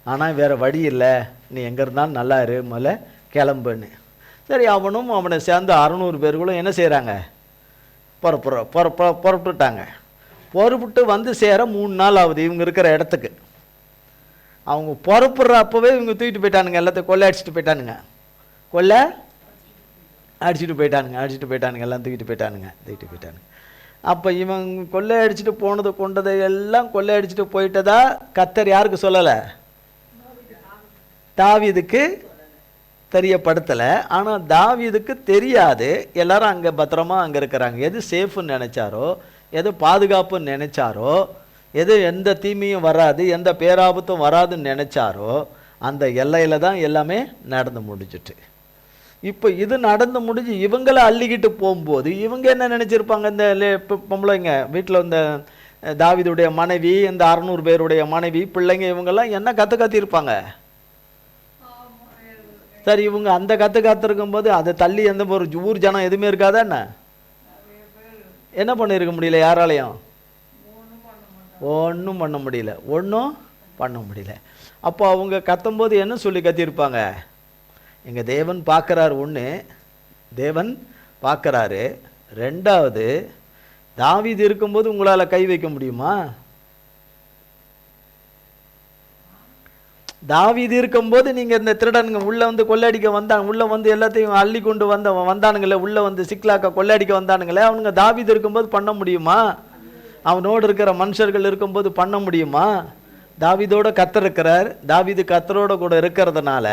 ஆனால் வேறு வழி இல்லை, நீ எங்கே இருந்தாலும் நல்லா இரு, மேலே கிளம்புன்னு. சரி, அவனும் அவனை சேர்ந்து 600 பேர்களும் என்ன செய்கிறாங்க, புறப்பட்டுட்டாங்க. புறப்பட்டு வந்து சேர 3 நாள் ஆகுது இவங்க இருக்கிற இடத்துக்கு. அவங்க புறப்படுற அப்போவே இவங்க தூக்கிட்டு போயிட்டானுங்க, எல்லாத்தையும் கொள்ளை அடிச்சுட்டு போயிட்டானுங்க, அடிச்சுட்டு போயிட்டானுங்க, எல்லாம் தூக்கிட்டு போயிட்டானுங்க. அப்போ இவன் கொள்ளை அடிச்சுட்டு கொண்டதை எல்லாம் கொள்ளை அடிச்சுட்டு போயிட்டதா கர்த்தர் யாருக்கு சொல்லலை? தாவீதுக்கு தெரியப்படுத்தலை. ஆனால் தாவீதுக்கு தெரியாது. எல்லாரும் அங்கே பத்திரமா அங்கே இருக்கிறாங்க. எது சேஃப்னு நினச்சாரோ, எது பாதுகாப்புன்னு நினச்சாரோ, எது எந்த தீமையும் வராது, எந்த பேராபத்தும் வராதுன்னு நினச்சாரோ அந்த எல்லையில் தான் எல்லாமே நடந்து முடிஞ்சிட்டு. இப்போ இது நடந்து முடிஞ்சு இவங்களை அள்ளிக்கிட்டு போகும்போது இவங்க என்ன நினச்சிருப்பாங்க? இந்த பொம்பளைங்க வீட்டில் இந்த தாவீதுடைய மனைவி, இந்த 600 பேருடைய மனைவி, பிள்ளைங்க, இவங்கெல்லாம் என்ன கற்றுருப்பாங்க? சரி, இவங்க அந்த கற்றுருக்கும்போது அதை தள்ளி எந்த ஒரு ஊர் ஜனம் எதுவுமே இருக்காதா என்ன பண்ணியிருக்க முடியல? யாராலையும் ஒன்றும் பண்ண முடியல. அப்போ அவங்க கத்தும்போது என்ன சொல்லி கத்திருப்பாங்க? எங்கள் தேவன் பார்க்குறாரு. ஒன்று, தேவன் பார்க்குறாரு. 2வது, தாவீது இருக்கும்போது உங்களால் கை வைக்க முடியுமா? தாவீது இருக்கும்போது நீங்கள் இந்த திருடனுங்க உள்ளே வந்து கொள்ளையடிக்க வந்தாங்க, உள்ளே வந்து எல்லாத்தையும் அள்ளி கொண்டு வந்தானுங்களே, உள்ளே வந்து சிக்கலாக்க கொள்ளையடிக்க வந்தானுங்களே, அவனுங்க தாவீது இருக்கும்போது பண்ண முடியுமா? அவனோடு இருக்கிற மனுஷர்கள் இருக்கும்போது பண்ண முடியுமா? தாவீதோட கர்த்தர் இருக்கிறார், தாவீது கர்த்தரோட கூட இருக்கிறதுனால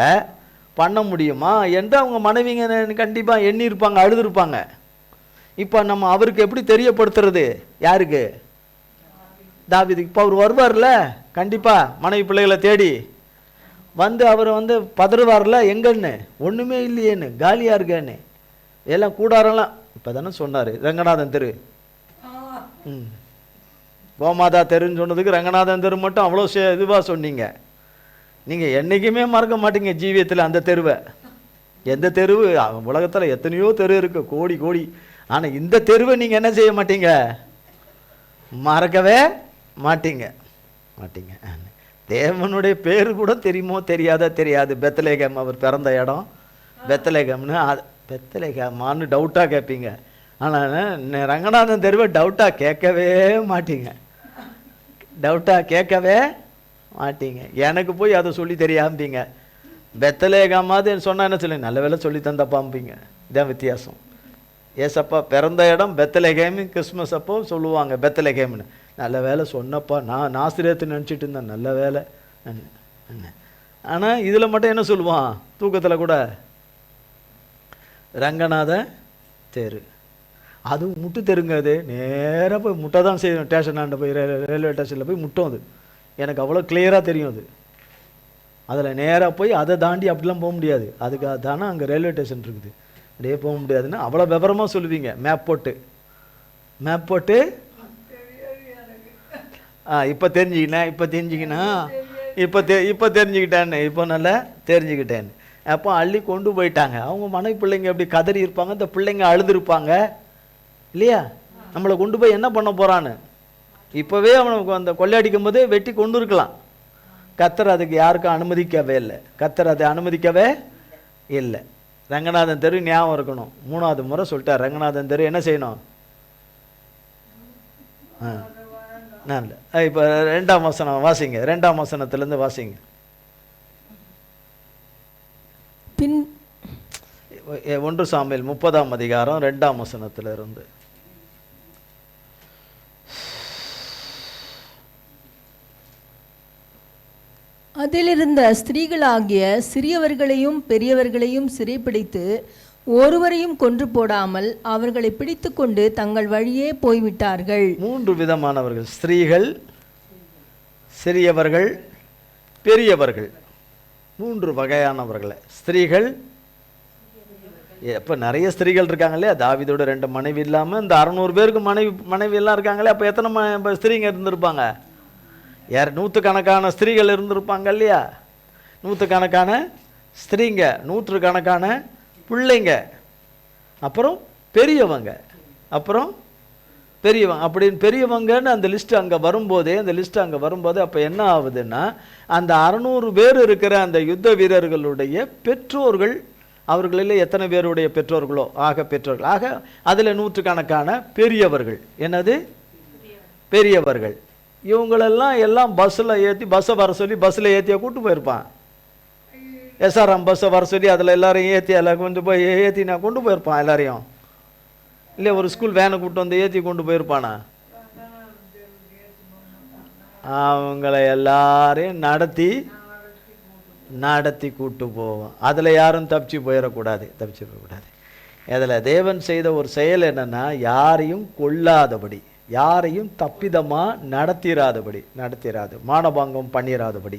பண்ண முடியுமா என்று அவங்க மனைவிங்க கண்டிப்பாக எண்ணியிருப்பாங்க, அழுதுருப்பாங்க. இப்போ நம்ம அவருக்கு எப்படி தெரியப்படுத்துறது? யாருக்கு? தாவீதுக்கு. இப்போ அவர் வருவார்ல கண்டிப்பாக மனைவி பிள்ளைகளை தேடி வந்து அவர் வந்து பதறுவார்ல, எங்கன்னு ஒன்றுமே இல்லையேன்னு, காலியாக இருக்கேன்னு, எல்லாம் கூடாரெல்லாம். இப்போ தானே சொன்னார் ரங்கநாதன் தெரு, கோமாதா தெருன்னு சொன்னதுக்கு ரங்கநாதன் தெரு மட்டும் அவ்வளோ இதுவாக சொன்னீங்க. நீங்கள் என்றைக்குமே மறக்க மாட்டீங்க ஜீவியத்தில் அந்த தெருவை. எந்த தெருவு உலகத்தில் எத்தனையோ தெரு இருக்குது, கோடி. ஆனால் இந்த தெருவை நீங்கள் என்ன செய்ய மாட்டீங்க? மறக்கவே மாட்டீங்க. தேவனுடைய பேர் கூட தெரியுமோ தெரியாது. பெத்லகேம் அவர் பிறந்த இடம் பெத்லகேம்னு, பெத்லகேமான்னு டவுட்டாக கேட்பீங்க. ஆனால் ரங்கநாதன் தெருவை டவுட்டாக கேட்கவே மாட்டீங்க. எனக்கு போய் அதை சொல்லி தெரியாம்பீங்க. பெத்லகேமாவது சொன்னால் என்ன சொல்லி, நல்ல வேலை சொல்லி தந்தப்பாம்பீங்க. இதான் வித்தியாசம். ஏசப்பா பிறந்த இடம் பெத்லகேமு, கிறிஸ்மஸ் அப்போ சொல்லுவாங்க பெத்லகேம்னு. நல்ல வேலை சொன்னப்பா, நான் நாசிரியத்தை நினச்சிட்டு இருந்தேன், நல்ல வேலை. ஆனால் இதில் மட்டும் என்ன சொல்லுவான்? தூக்கத்தில் கூட ரங்கநாத தெரு. அதுவும் முட்டு தெருங்க. அது நேராக போய் முட்டை தான் செய்யணும். ஸ்டேஷனாண்ட போய் ரயில்வே ஸ்டேஷனில் போய் முட்டும். அது எனக்கு அவ்வளோ கிளியராக தெரியும். அது அதில் நேராக போய் அதை தாண்டி அப்படிலாம் போக முடியாது. அதுக்கு தானே அங்கே ரயில்வே ஸ்டேஷன் இருக்குது. அப்படியே போக முடியாதுன்னா அவ்வளோ விவரமாக சொல்லுவீங்க. மேப் போட்டு இப்போ தெரிஞ்சுக்கிட்டேன்னு இப்போ நல்லா தெரிஞ்சுக்கிட்டேன்னு. அப்போ அள்ளி கொண்டு போயிட்டாங்க. அவங்க மனைவி பிள்ளைங்க அப்படி கதறி இருப்பாங்க. இந்த பிள்ளைங்க அழுதுருப்பாங்க இல்லையா? நம்மளை கொண்டு போய் என்ன பண்ண போகிறான்னு இப்போவே அவனுக்கு அந்த கொள்ளையடிக்கும் போதே வெட்டி கொண்டு இருக்கலாம். கர்த்தர் அதுக்கு யாருக்கும் அனுமதிக்கவே இல்லை. கர்த்தர் அதை அனுமதிக்கவே இல்லை. ரங்கநாதன் தெரு ஞாபகம் இருக்கணும். 3வது முறை சொல்லிட்டார். ரங்கநாதன் தெரு என்ன செய்யணும்? நல்ல. இப்போ 2ஆம் வசனம் வாசிங்க. 2ஆம் வசனத்திலேருந்து வாசிங்க. 1 சாமுவேல் 30ஆம் அதிகாரம் 2ஆம் வசனத்திலிருந்து. அதிலிருந்த ஸ்திரீகளாகிய சிறியவர்களையும் பெரியவர்களையும் சிறைப்பிடித்து ஒருவரையும் கொன்று போடாமல் அவர்களை பிடித்து கொண்டு தங்கள் வழியே போய்விட்டார்கள். 3 விதமானவர்கள்: ஸ்திரீகள், சிறியவர்கள், பெரியவர்கள். 3 வகையானவர்களை. ஸ்திரீகள், இப்போ நிறைய ஸ்திரீகள் இருக்காங்க இல்லையா? தாவீதோட 2 மனைவி இல்லாமல் இந்த 600 பேருக்கு மனைவி எல்லாம் இருக்காங்களே. அப்போ எத்தனை ஸ்திரீங்க இருந்திருப்பாங்க? நூற்றுக்கணக்கான ஸ்திரீகள் இருந்திருப்பாங்க இல்லையா? நூற்றுக்கணக்கான ஸ்திரீங்க, நூற்றுக்கணக்கான பிள்ளைங்க, அப்புறம் பெரியவங்க, அப்படின்னு பெரியவங்கன்னு அந்த லிஸ்ட் அங்கே வரும்போதே அப்போ என்ன ஆகுதுன்னா, அந்த 600 பேர் இருக்கிற அந்த யுத்த வீரர்களுடைய பெற்றோர்கள், அவர்களில் எத்தனை பேருடைய பெற்றோர்களோ பெற்றோர்கள் அதில் நூற்றுக்கணக்கான பெரியவர்கள். என்னது? பெரியவர்கள். இவங்களெல்லாம் பஸ்ஸை வர சொல்லி பஸ்ஸில் ஏற்றியா கூட்டு போயிருப்பான். எஸ்ஆர்எம் பஸ்ஸை வர சொல்லி அதில் எல்லாரையும் எல்லாம் கொஞ்சம் போய் ஏற்றினா கொண்டு போயிருப்பான் எல்லாரையும். இல்லை ஒரு ஸ்கூல் வேனை கூப்பிட்டு வந்து ஏற்றி கொண்டு போயிருப்பானா? அவங்கள எல்லாரையும் நடத்தி கூட்டு போவோம். அதில் யாரும் தப்பிச்சு போயிடக்கூடாது. அதில் தேவன் செய்த ஒரு செயல் என்னன்னா, யாரையும் கொல்லாதபடி, யாரையும் தப்பிதமாக நடத்திராது, மானபங்கம் பண்ணிராதபடி,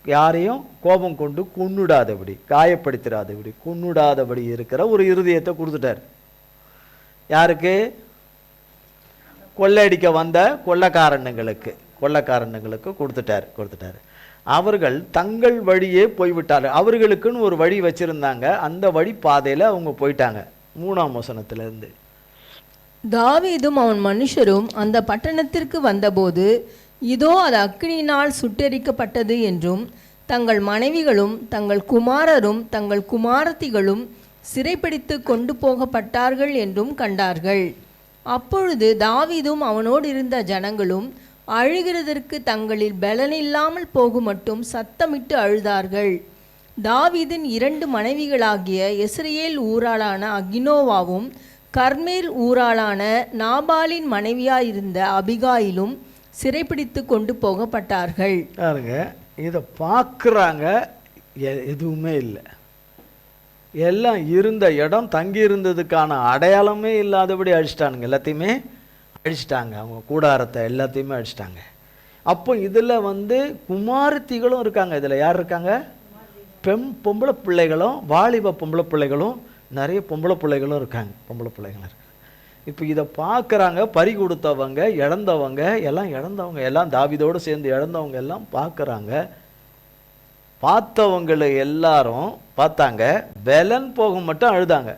யாரையும் கோபம் கொண்டு கொன்னுடாதபடி, காயப்படுத்திராதபடி இருக்கிற ஒரு இருதயத்தை கொடுத்துட்டார். யாருக்கு? கொள்ளையடிக்க வந்த கொள்ளைக்காரனுங்களுக்கு கொடுத்துட்டார். அவர்கள் தங்கள் வழியே போய்விட்டார்கள். அவர்களுக்குன்னு ஒரு வழி வச்சிருந்தாங்க. அந்த வழி பாதையில் அவங்க போயிட்டாங்க. 3ஆம் வசனத்திலிருந்து. தாவீதும் அவன் மனுஷரும் அந்த பட்டணத்திற்கு வந்தபோது, இதோ அது அக்கினியினால் சுட்டெரிக்கப்பட்டது என்றும், தங்கள் மனைவிகளும் தங்கள் குமாரரும் தங்கள் குமாரத்திகளும் சிறைப்பிடித்து கொண்டு போகப்பட்டார்கள் என்றும் கண்டார்கள். அப்பொழுது தாவீதும் அவனோடு இருந்த ஜனங்களும் அழுகிறதற்கு தங்களில் பலனில்லாமல் போகும் மட்டும் சத்தமிட்டு அழுதார்கள். தாவீதின் 2 மனைவிகளாகிய யெஸ்ரயேல் ஊராளான அகினோவாவும் கர்மேல் ஊராளான நாபாலின் மனைவியாயிருந்த அபிகாயிலும் சிறைப்பிடித்து கொண்டு போகப்பட்டார்கள். பாருங்க, இதை பார்க்குறாங்க. எதுவுமே இல்லை. எல்லாம் இருந்த இடம், தங்கி இருந்ததுக்கான அடையாளமே இல்லாதபடி அழிச்சிட்டானுங்க. எல்லாத்தையுமே அழிச்சிட்டாங்க. அவங்க கூடாரத்தை எல்லாத்தையுமே அழிச்சிட்டாங்க. அப்போ இதில் குமாரத்திகளும் இருக்காங்க. இதில் யார் இருக்காங்க? பொம்பளை பிள்ளைகளும், வாலிப பொம்பளை பிள்ளைகளும், நிறைய பொம்பளை பிள்ளைகளும் இருக்காங்க. இப்போ இதை பார்க்குறாங்க. பறி கொடுத்தவங்க, இழந்தவங்க எல்லாம் தாவீதோடு சேர்ந்து இழந்தவங்க எல்லாம் பார்க்குறாங்க. பார்த்தவங்களை எல்லாரும் பார்த்தாங்க. பெலன் போகும் மட்டும் அழுதாங்க.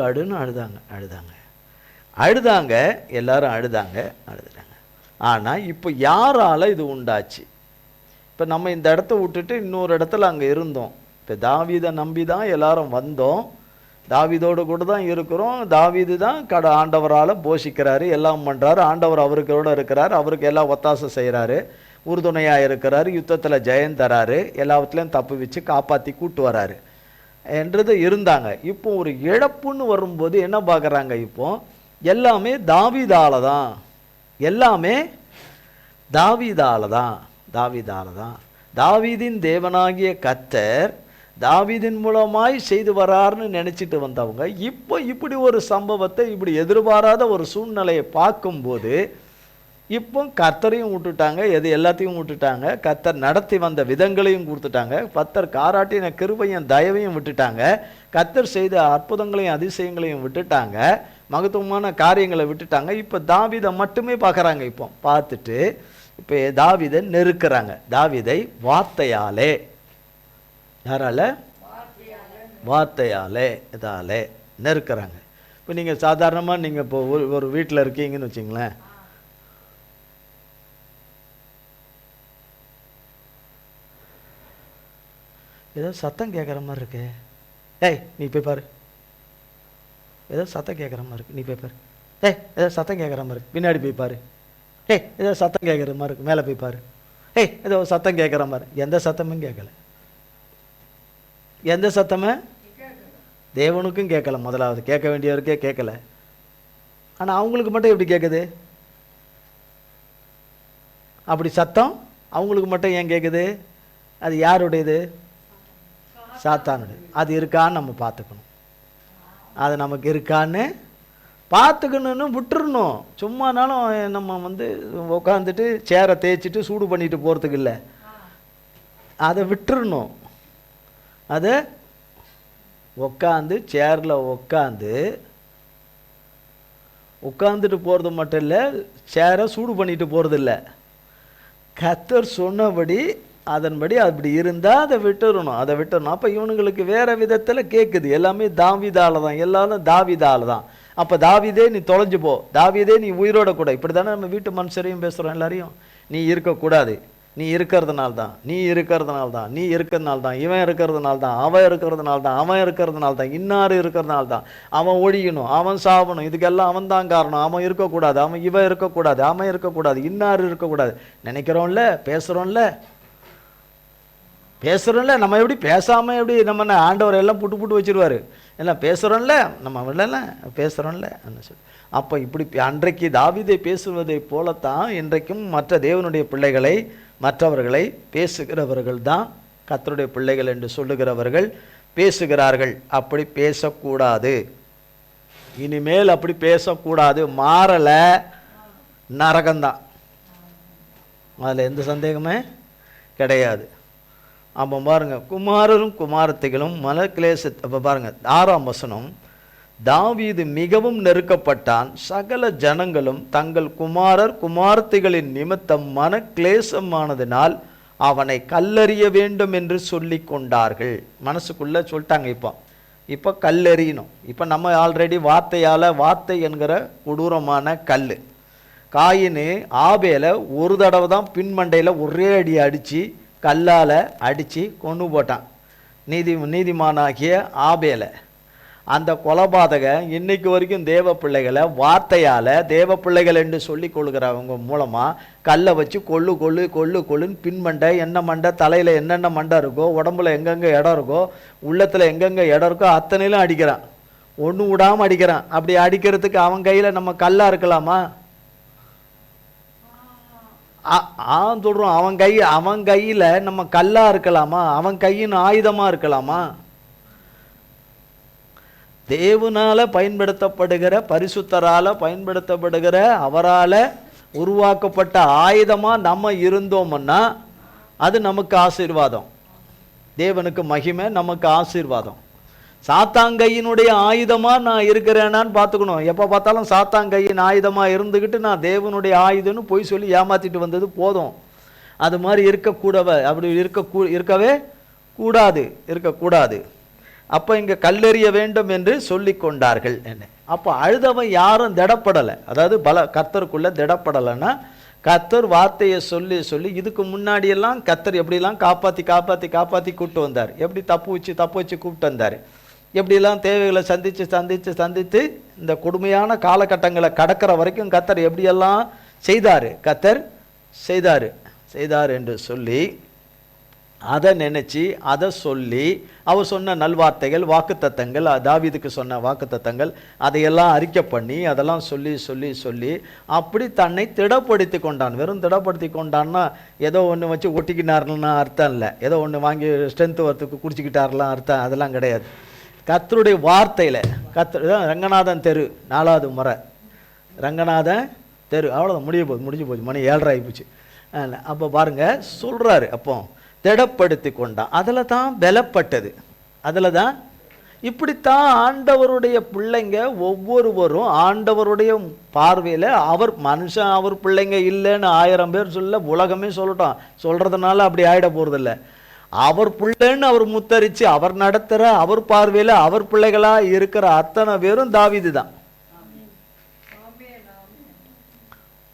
அழுன்னு அழுதாங்க. எல்லாரும் அழுதாங்க. ஆனால் இப்போ யாரால இது உண்டாச்சு? இப்போ நம்ம இந்த இடத்த விட்டுட்டு இன்னொரு இடத்துல அங்கே இருந்தோம். இப்போ தாவீதை நம்பி தான் எல்லாரும் வந்தோம். தாவீதோடு கூட தான் இருக்கிறோம். தாவீது தான் ஆண்டவரால் போஷிக்கிறாரு, எல்லாம் பண்ணுறாரு. ஆண்டவர் அவருக்கோட இருக்கிறார். அவருக்கு எல்லாம் ஒத்தாசை செய்கிறாரு, உறுதுணையாக இருக்கிறாரு, யுத்தத்தில் ஜெயம் தராரு, எல்லாத்துலேயும் தப்பு வச்சு காப்பாற்றி கூட்டு வராரு என்றது இருந்தாங்க. இப்போ ஒரு இழப்புன்னு வரும்போது என்ன பார்க்குறாங்க? இப்போ எல்லாமே தாவீதால தான். தாவீதின் தேவனாகிய கர்த்தர் தாவீதின் மூலமாய் செய்து வராருன்னு நினச்சிட்டு வந்தவங்க இப்போ இப்படி ஒரு சம்பவத்தை, இப்படி எதிர்பாராத ஒரு சூழ்நிலையை பார்க்கும்போது இப்போ கர்த்தரையும் விட்டுட்டாங்க, எல்லாத்தையும் விட்டுட்டாங்க. கர்த்தர் நடத்தி வந்த விதங்களையும் கொடுத்துட்டாங்க. கர்த்தர் காராட்டின கிருபையும் தயவையும் விட்டுட்டாங்க. கர்த்தர் செய்த அற்புதங்களையும் அதிசயங்களையும் விட்டுட்டாங்க. மகத்துவமான காரியங்களை விட்டுட்டாங்க. இப்போ தாவீதை மட்டுமே பார்க்குறாங்க. இப்போ பார்த்துட்டு இப்போ தாவீதை நெருக்கிறாங்க. தாவீதை வார்த்தையாலே, யாரால? வார்த்தையாலே, இதாலே நெருக்கிறாங்க. இப்போ நீங்கள் சாதாரணமாக நீங்கள் இப்போ ஒரு வீட்டில் இருக்கீங்கன்னு வச்சுங்களேன். ஏதோ சத்தம் கேட்குற மாதிரி இருக்கு. ஏய் நீ போய் பாரு. ஏதோ சத்தம் கேட்குற மாதிரி இருக்கு, நீ போய் பாரு. ஏய் ஏதோ சத்தம் கேட்குற மாதிரி இருக்கு, பின்னாடி போய் பாரு. ஏய் ஏதோ சத்தம் கேட்குற மாதிரி இருக்கு, மேலே போய் பாரு. ஏய் ஏதோ சத்தம் கேட்குற மாதிரி. எந்த சத்தமும் கேட்கல. எந்த சத்தமே தேவனுக்கும் கேட்கல. முதலாவது கேட்க வேண்டியவருக்கே கேட்கல. ஆனால் அவங்களுக்கு மட்டும் எப்படி கேட்குது? அப்படி சத்தம் அவங்களுக்கு மட்டும் ஏன் கேட்குது? அது யாருடையது? சாத்தானுடைய. அது இருக்கான்னு நம்ம பார்த்துக்கணும். அது நமக்கு இருக்கான்னு பார்த்துக்கணுன்னு விட்டுறணும். சும்மானாலும் நம்ம உட்காந்துட்டு சேரை தேய்ச்சிட்டு சூடு பண்ணிட்டு போகிறதுக்கு இல்லை, அதை விட்டுறணும். அதை உட்காந்து சேரில் உட்காந்துட்டு போகிறது மட்டும் இல்லை, சேரை சூடு பண்ணிட்டு போகிறது இல்லை. கர்த்தர் சொன்னபடி அதன்படி அப்படி இருந்தால் அதை விட்டுறணும். அதை விட்டுறணும். அப்போ இவனுங்களுக்கு வேறு விதத்தில் கேட்குது. எல்லாமே தாவீதால தான், எல்லாரும் தாவீதால தான். அப்போ தாவீதே நீ தொலைஞ்சு போ, தாவீதே நீ உயிரோட கூட. இப்படி தானே நம்ம வீட்டு மனுஷரையும் பேசுகிறோம் எல்லாரையும். நீ இருக்கக்கூடாது, நீ இருக்கிறதுனால தான், நீ இருக்கிறதுனால தான், நீ இருக்கிறதுனால தான், இவன் இருக்கிறதுனால தான், அவன் இருக்கிறதுனால தான், அவன் இருக்கிறதுனால தான், இன்னார் இருக்கிறதுனால தான், அவன் ஒழியணும், அவன் சாவணும், இதுக்கெல்லாம் அவன் தான் காரணம், அவன் இருக்கக்கூடாது, அவன் இவன் இருக்கக்கூடாது, அவன் இருக்கக்கூடாது, இன்னார் இருக்கக்கூடாது நினைக்கிறோம்ல, பேசுகிறோம்ல. நம்ம எப்படி பேசாமல் எப்படி நம்ம ஆண்டவர் எல்லாம் புட்டு வச்சிருவார். எல்லாம் பேசுகிறோம்ல, நம்ம இல்லைல்ல பேசுகிறோம்ல சொல்லி. அப்போ இப்படி அன்றைக்கு தாவீதை பேசுவதை போலத்தான் இன்றைக்கும் மற்ற தேவனுடைய பிள்ளைகளை, மற்றவர்களை பேசுகிறவர்கள் தான் கர்த்தருடைய பிள்ளைகள் என்று சொல்லுகிறவர்கள் பேசுகிறார்கள். அப்படி பேசக்கூடாது. இனிமேல் அப்படி பேசக்கூடாது. மாறலை, நரகம்தான். அதில் எந்த சந்தேகமே கிடையாது. அப்போ பாருங்க, குமாரரும் குமாரத்திகளும் மனக்லேச. அப்போ பாருங்க 6ஆம் வசனம், தாவீது மிகவும் நெருக்கப்பட்டான், சகல ஜனங்களும் தங்கள் குமாரர் குமாரத்திகளின் நிமித்தம் மனக்லேசமானதினால் அவனை கல்லெறிய வேண்டும் என்று சொல்லி கொண்டார்கள். மனசுக்குள்ளே சொல்லிட்டாங்க. இப்போ கல்லெறியணும். இப்போ நம்ம ஆல்ரெடி வார்த்தை என்கிற கொடூரமான கல். காயின்னு ஆபேலை ஒரு தடவை தான் பின்மண்டையில் ஒரே அடி அடித்து, கல்லால் அடித்து கொண்டு போட்டான். நீதிமானாகிய ஆபேலை. அந்த கொலபாதகன் இன்னைக்கு வரைக்கும் தேவ பிள்ளைகளை வார்த்தையால் தேவ பிள்ளைகள் என்று சொல்லி கொள்கிறவங்க மூலமாக கல்லை வச்சு கொள்ளுன்னு பின்மண்டை, என்ன மண்டை, தலையில் என்னென்ன மண்டை இருக்கோ, உடம்புல எங்கெங்கே இடம் இருக்கோ, உள்ளத்தில் எங்கெங்கே இடம் இருக்கோ அத்தனையிலும் அடிக்கிறான். ஒன்று விடாமல் அடிக்கிறான். அப்படி அடிக்கிறதுக்கு அவன் கையில் நம்ம கல்லாக இருக்கலாமா? சொல்கிறோம், அவன் கையில் நம்ம கல்லாக இருக்கலாமா? அவன் கையின் ஆயுதமாக இருக்கலாமா? தேவனால் பயன்படுத்தப்படுகிற, பரிசுத்தரால் பயன்படுத்தப்படுகிற, அவரால் உருவாக்கப்பட்ட ஆயுதமாக நம்ம இருந்தோம்னா அது நமக்கு ஆசீர்வாதம். தேவனுக்கு மகிமை, நமக்கு ஆசீர்வாதம். சாத்தாங்கையினுடைய ஆயுதமாக நான் இருக்கிறேனான்னு பார்த்துக்கணும். எப்போ பார்த்தாலும் சாத்தாங்கையின் ஆயுதமாக இருந்துக்கிட்டு நான் தேவனுடைய ஆயுதம்னு போய் சொல்லி ஏமாற்றிட்டு வந்தது போதும். அது மாதிரி அப்படி இருக்கவே இருக்கக்கூடாது. அப்போ இங்கே கல்லெறிய வேண்டும் என்று சொல்லி கொண்டார்கள். என்ன அப்போ அழுதவன் யாரும் திடப்படலை. அதாவது கர்த்தருக்குள்ளே திடப்படலைன்னா, கர்த்தர் வார்த்தையை சொல்லி இதுக்கு முன்னாடியெல்லாம் கர்த்தர் எப்படிலாம் காப்பாற்றி கூப்பிட்டு வந்தார். எப்படி தப்பு வச்சு கூப்பிட்டு வந்தார். எப்படிலாம் தேவைகளை சந்தித்து இந்த கொடுமையான காலகட்டங்களை கடக்கிற வரைக்கும் கர்த்தர் எப்படியெல்லாம் செய்தார் என்று சொல்லி அதை நினச்சி அதை சொல்லி அவர் சொன்ன நல்வார்த்தைகள் வாக்குத்தத்தங்கள், தாவீதுக்கு சொன்ன வாக்குத்தத்தங்கள் அதையெல்லாம் அறிக்கை பண்ணி அதெல்லாம் சொல்லி சொல்லி சொல்லி அப்படி தன்னை திடப்படுத்தி கொண்டான். வெறும் திடப்படுத்தி கொண்டான்னா ஏதோ ஒன்று வச்சு ஒட்டிக்கினார்லாம் அர்த்தம் இல்லை, ஏதோ ஒன்று வாங்கி ஸ்ட்ரென்த்து வரத்துக்கு குடிச்சிக்கிட்டார்லாம் அர்த்தம், அதெல்லாம் கிடையாது. கர்த்தருடைய வார்த்தையில் ரங்கநாதன் தெரு 4வது முறை ரங்கநாதன் தெரு, அவ்வளோதான், முடிஞ்சு போச்சு, மணி 7:30 ஆகிப்போச்சு. அப்போ பாருங்கள் சொல்கிறாரு, அப்போ திடப்படுத்தி கொண்டான். அதில் தான் பலப்பட்டது, அதில் தான். இப்படித்தான் ஆண்டவருடைய பிள்ளைங்க ஒவ்வொருவரும் ஆண்டவருடைய பார்வையில் அவர் மனுஷன் அவர் பிள்ளைங்க இல்லைன்னு 1000 பேர் சொல்ல, உலகமே சொல்லட்டும், சொல்கிறதுனால அப்படி ஆகிட போகிறதில்ல. அவர் பிள்ளைன்னு அவர் முத்தரித்து அவர் நடத்துகிற அவர் பார்வையில் அவர் பிள்ளைகளாக இருக்கிற அத்தனை பேரும் தாவீது தான்.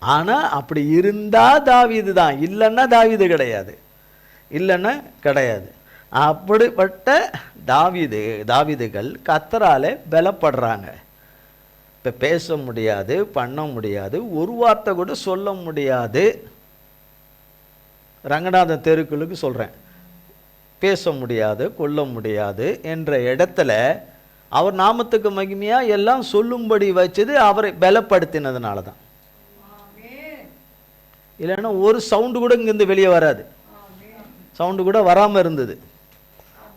ஆனால் அப்படி இருந்தால் தாவீது தான், இல்லைன்னா தாவீது கிடையாது, இல்லைன்னா கிடையாது. அப்படிப்பட்ட தாவீதுகள் கர்த்தராலே பலப்படுறாங்க. இப்போ பேச முடியாது, பண்ண முடியாது, ஒரு வார்த்தை கூட சொல்ல முடியாது. ரங்கநாதன் தெருக்களுக்கு சொல்கிறேன், பேச முடியாது, கொள்ள முடியாது என்ற இடத்துல அவர் நாமத்துக்கு மகிமையாக எல்லாம் சொல்லும்படி வச்சது அவரை பலப்படுத்தினதுனால தான். இல்லைன்னா ஒரு சவுண்டு கூட இங்கேருந்து வெளியே வராது, சவுண்டு கூட வராமல் இருந்தது.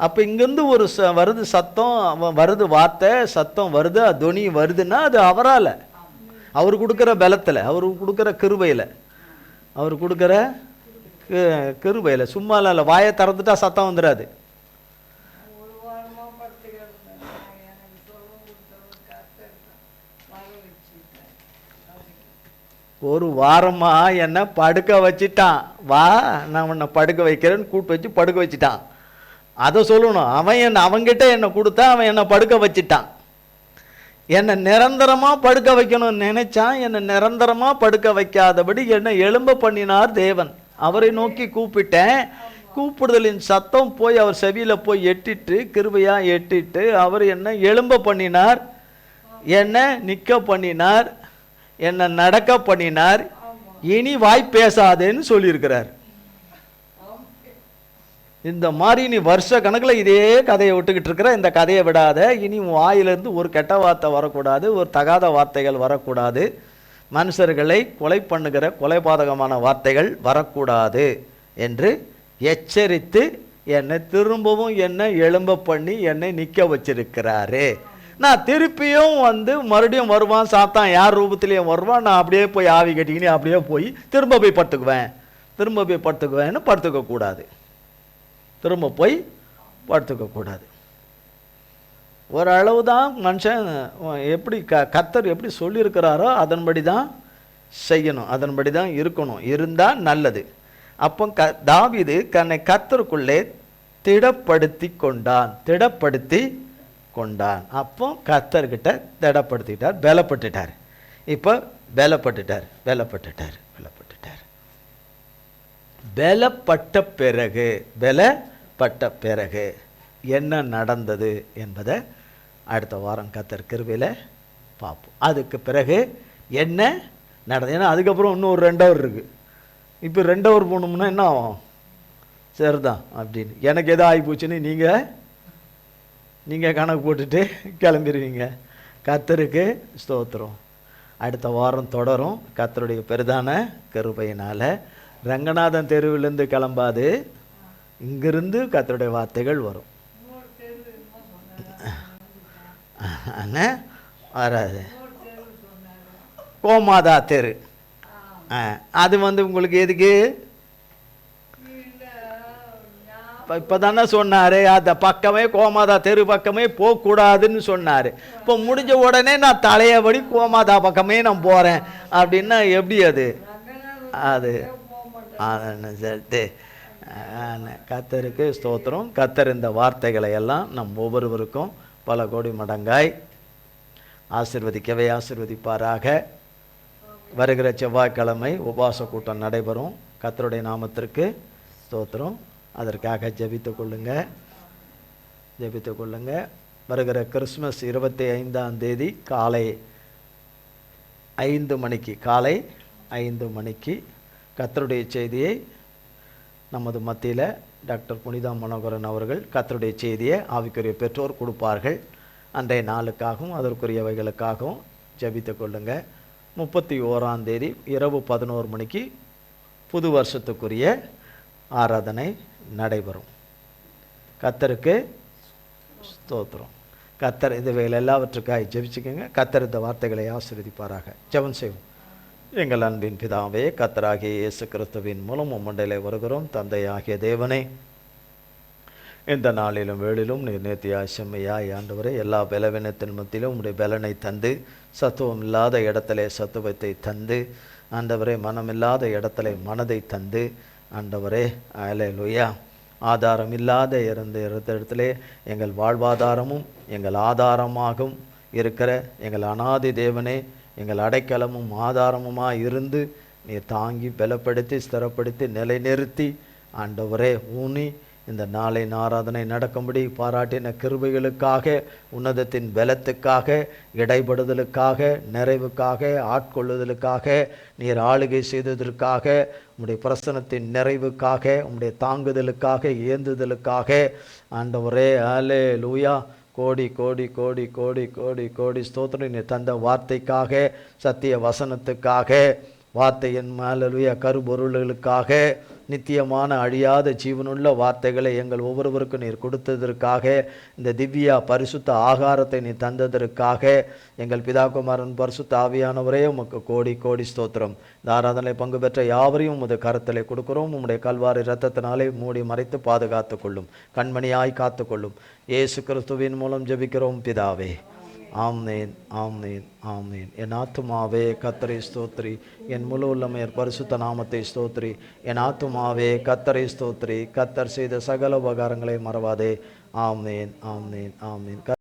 அப்போ இங்கேருந்து ஒரு வருது சத்தம், வருது வார்த்தை, சத்தம் வருது, துணி வருதுன்னா அது அவரால், அவர் கொடுக்குற பலத்தில், அவர் கொடுக்குற கிருபையில், அவர் கொடுக்குற கிருபையில். சும்மா இல்லை, வாயை திறந்துட்டா சத்தம் வந்துடாது. ஒரு வாரமாக என்னை படுக்க வச்சிட்டான், வா நான் உன்னை படுக்க வைக்கிறேன்னு கூப்பிட்டு வச்சு படுக்க வச்சிட்டான். அதை சொல்லணும், அவன்கிட்ட என்னை கொடுத்தா அவன் என்னை படுக்க வச்சிட்டான். என்னை நிரந்தரமாக படுக்க வைக்கணும்னு நினைச்சான், என்னை நிரந்தரமாக படுக்க வைக்காதபடி என்னை எழும்ப பண்ணினார் தேவன். அவரை நோக்கி கூப்பிட்டேன், கூப்பிடுதலின் சத்தம் போய் அவர் செவியில் போய் எட்டிட்டு, கிருபையாக எட்டிட்டு அவர் என்னை எழும்ப பண்ணினார், என்னை நிற்க பண்ணினார், என்னை நடக்க பண்ணினார். இனி வாய் பேசாதேன்னு சொல்லியிருக்கிறார். இந்த மாதிரி நீ வருஷ கணக்கில் இதே கதையை விட்டுக்கிட்டு இருக்கிற, இந்த கதையை விடாத. இனி வாயிலிருந்து ஒரு கெட்ட வார்த்தை வரக்கூடாது, ஒரு தகாத வார்த்தைகள் வரக்கூடாது, மனுஷர்களை கொலை பண்ணுகிற கொலைபாதகமான வார்த்தைகள் வரக்கூடாது என்று எச்சரித்து என்னை திரும்பவும் என்னை எழும்ப பண்ணி என்னை நிற்க வச்சிருக்கிறாரு. நான் திருப்பியும் மறுபடியும் வருவான் சாத்தான், யார் ரூபத்திலையும் வருவான், நான் அப்படியே போய் ஆவி கட்டிக்கினே அப்படியே போய் திரும்ப போய் படுத்துக்குவேன்னு படுத்துக்கக்கூடாது, திரும்ப போய் படுத்துக்கக்கூடாது. ஓரளவு தான் மனுஷன் எப்படி கர்த்தர் எப்படி சொல்லியிருக்கிறாரோ அதன்படி தான் செய்யணும், அதன்படி தான் இருக்கணும், இருந்தால் நல்லது. அப்போ தாவீது தன்னை கர்த்தருக்குள்ளே திடப்படுத்தி கொண்டான். அப்போ கர்த்தர்கிட்ட திடப்படுத்திட்டார், பலப்பட்டுட்டார். இப்போ பலப்பட்டுட்டார். பலப்பட்ட பிறகு என்ன நடந்தது என்பதை அடுத்த வாரம் கர்த்தர் கிருபையில் பார்ப்போம். அதுக்கு பிறகு என்ன நடந்தது, ஏன்னா அதுக்கப்புறம் இன்னும் ஒரு 2 ஹவர் இருக்குது. இப்போ 2 ஹவர் போகணும்னா என்ன ஆகும், சரிதான் அப்படின்னு எனக்கு எதோ ஆகி போச்சுன்னு நீங்கள் கணக்கு போட்டுட்டு கிளம்பிடுவீங்க. கர்த்தருக்கு ஸ்தோத்திரம். அடுத்த வாரம் தொடரும். கர்த்தருடைய பெரிதான கிருபையினால் ரங்கநாதன் தெருவிலேருந்து கிளம்பாது, இங்கிருந்து கர்த்தருடைய வார்த்தைகள் வரும். வராது. கோமாதா தெரு, அது உங்களுக்கு எதுக்கு இப்போ தானே சொன்னார், அந்த பக்கமே கோமாதா தெரு பக்கமே போகக்கூடாதுன்னு சொன்னார். இப்போ முடிஞ்ச உடனே நான் தலையபடி கோமாதா பக்கமே நான் போகிறேன் அப்படின்னா எப்படி அது சொல்லிட்டு கர்த்தருக்கு ஸ்தோத்திரம். கர்த்தர் இந்த வார்த்தைகளை எல்லாம் நம் ஒவ்வொருவருக்கும் பல கோடி மடங்காய் ஆசீர்வதிப்பாராக. வருகிற செவ்வாய்க்கிழமை உபவாச கூட்டம் நடைபெறும். கர்த்தருடைய நாமத்திற்கு ஸ்தோத்திரம். அதற்காக ஜெபித்து கொள்ளுங்க. வருகிற கிறிஸ்மஸ் 25ஆம் தேதி காலை 5 மணிக்கு கர்த்தருடைய செய்தியை நமது மத்தியில் டாக்டர் புனிதா மனோகரன் அவர்கள் கர்த்தருடைய செய்தியை ஆவிக்குரிய பெற்றோர் கொடுப்பார்கள். அன்றைய நாளுக்காகவும் அதற்குரியவைகளுக்காகவும் ஜெபித்து கொள்ளுங்க. 31ஆம் தேதி இரவு 11 மணிக்கு புது வருஷத்துக்குரிய ஆராதனை நடைபெறும். கர்த்தருக்கு ஸ்தோத்திரம். கர்த்தர் இந்த வேலை எல்லாவற்றுக்காக ஜெபிச்சுக்கோங்க. கர்த்தர் இந்த வார்த்தைகளை ஆசீர்வதிப்பாராக. ஜெபம் செய்வோம். எங்கள் அன்பின் பிதாவே, கர்த்தராகிய இயேசு கிறிஸ்துவின் மூலம் உம்மண்டையிலே வருகிறோம். தந்தையாகிய தேவனே, இந்த நாளிலும் வேளிலும் நீர் நேர்த்தியாய் செம்மையாய் ஆண்டவரே எல்லா பலவீனத்தின் மத்தியிலும் உம்முடைய பலனை தந்து, சத்துவம் இல்லாத இடத்திலே சத்துவத்தை தந்து, ஆண்டவரே மனமில்லாத இடத்திலே மனதை தந்து, ஆண்டவரே அல்லேலூயா, ஆதாரம் இல்லாத இருந்த இடத்திலே எங்கள் வாழ்வாதாரமும் எங்கள் ஆதாரமாகவும் இருக்கிற எங்கள் அநாதி தேவனே, எங்கள் அடைக்கலமும் ஆதாரமுமாக இருந்து நீர் தாங்கி பலப்படுத்தி ஸ்திரப்படுத்தி நிலைநிறுத்தி ஆண்டவரே ஊனி இந்த நாளின் ஆராதனை நடக்கும்படி பாராட்டின கிருபைகளுக்காக, உன்னதத்தின் பலத்துக்காக, இடைப்படுதலுக்காக, நிறைவுக்காக, ஆட்கொள்ளுதலுக்காக, நீர் ஆளுகை செய்ததற்காக, உம்முடைய பிரசனத்தின் நிறைவுக்காக, உம்முடைய தாங்குதலுக்காக, ஏந்துதலுக்காக ஆண்டவரே அல்லேலூயா, கோடி கோடி கோடி கோடி கோடி கோடி ஸ்தோத்திரம். நீ தந்த வார்த்தைக்காக, சத்திய வசனத்துக்காக, வார்த்தையின் அல்லேலூயா கருபொருள்களுக்காக, நித்தியமான அழியாத ஜீவனுள்ள வார்த்தைகளை எங்கள் ஒவ்வொருவருக்கும் நீர் கொடுத்ததற்காக, இந்த திவ்யா பரிசுத்த ஆகாரத்தை நீ தந்ததற்காக, எங்கள் பிதாகுமாரன் பரிசுத்த ஆவியானவரே உமக்கு கோடி கோடி ஸ்தோத்திரம். இந்த ஆராதனை பங்கு பெற்ற யாவரையும் உமது கரத்திலே கொடுக்கிறோம். உம்முடைய கல்வாரி இரத்தத்தினாலே மூடி மறைத்து பாதுகாத்து கொள்ளும், கண்மணியாய் காத்து கொள்ளும். இயேசு கிறிஸ்துவின் மூலம் ஜெபிக்கிறோம் பிதாவே. ஆமென் ஆமென் ஆமென். என் ஆத்துமாவே கர்த்தரை ஸ்தோத்திரி, என் முழு உள்ளமையர் பரிசுத்த நாமத்தை ஸ்தோத்திரி. என் ஆத்துமாவே கர்த்தரை ஸ்தோத்திரி, கர்த்தர் செய்த சகல உபகாரங்களை மறவாதே. ஆமென் ஆமென் ஆமென்.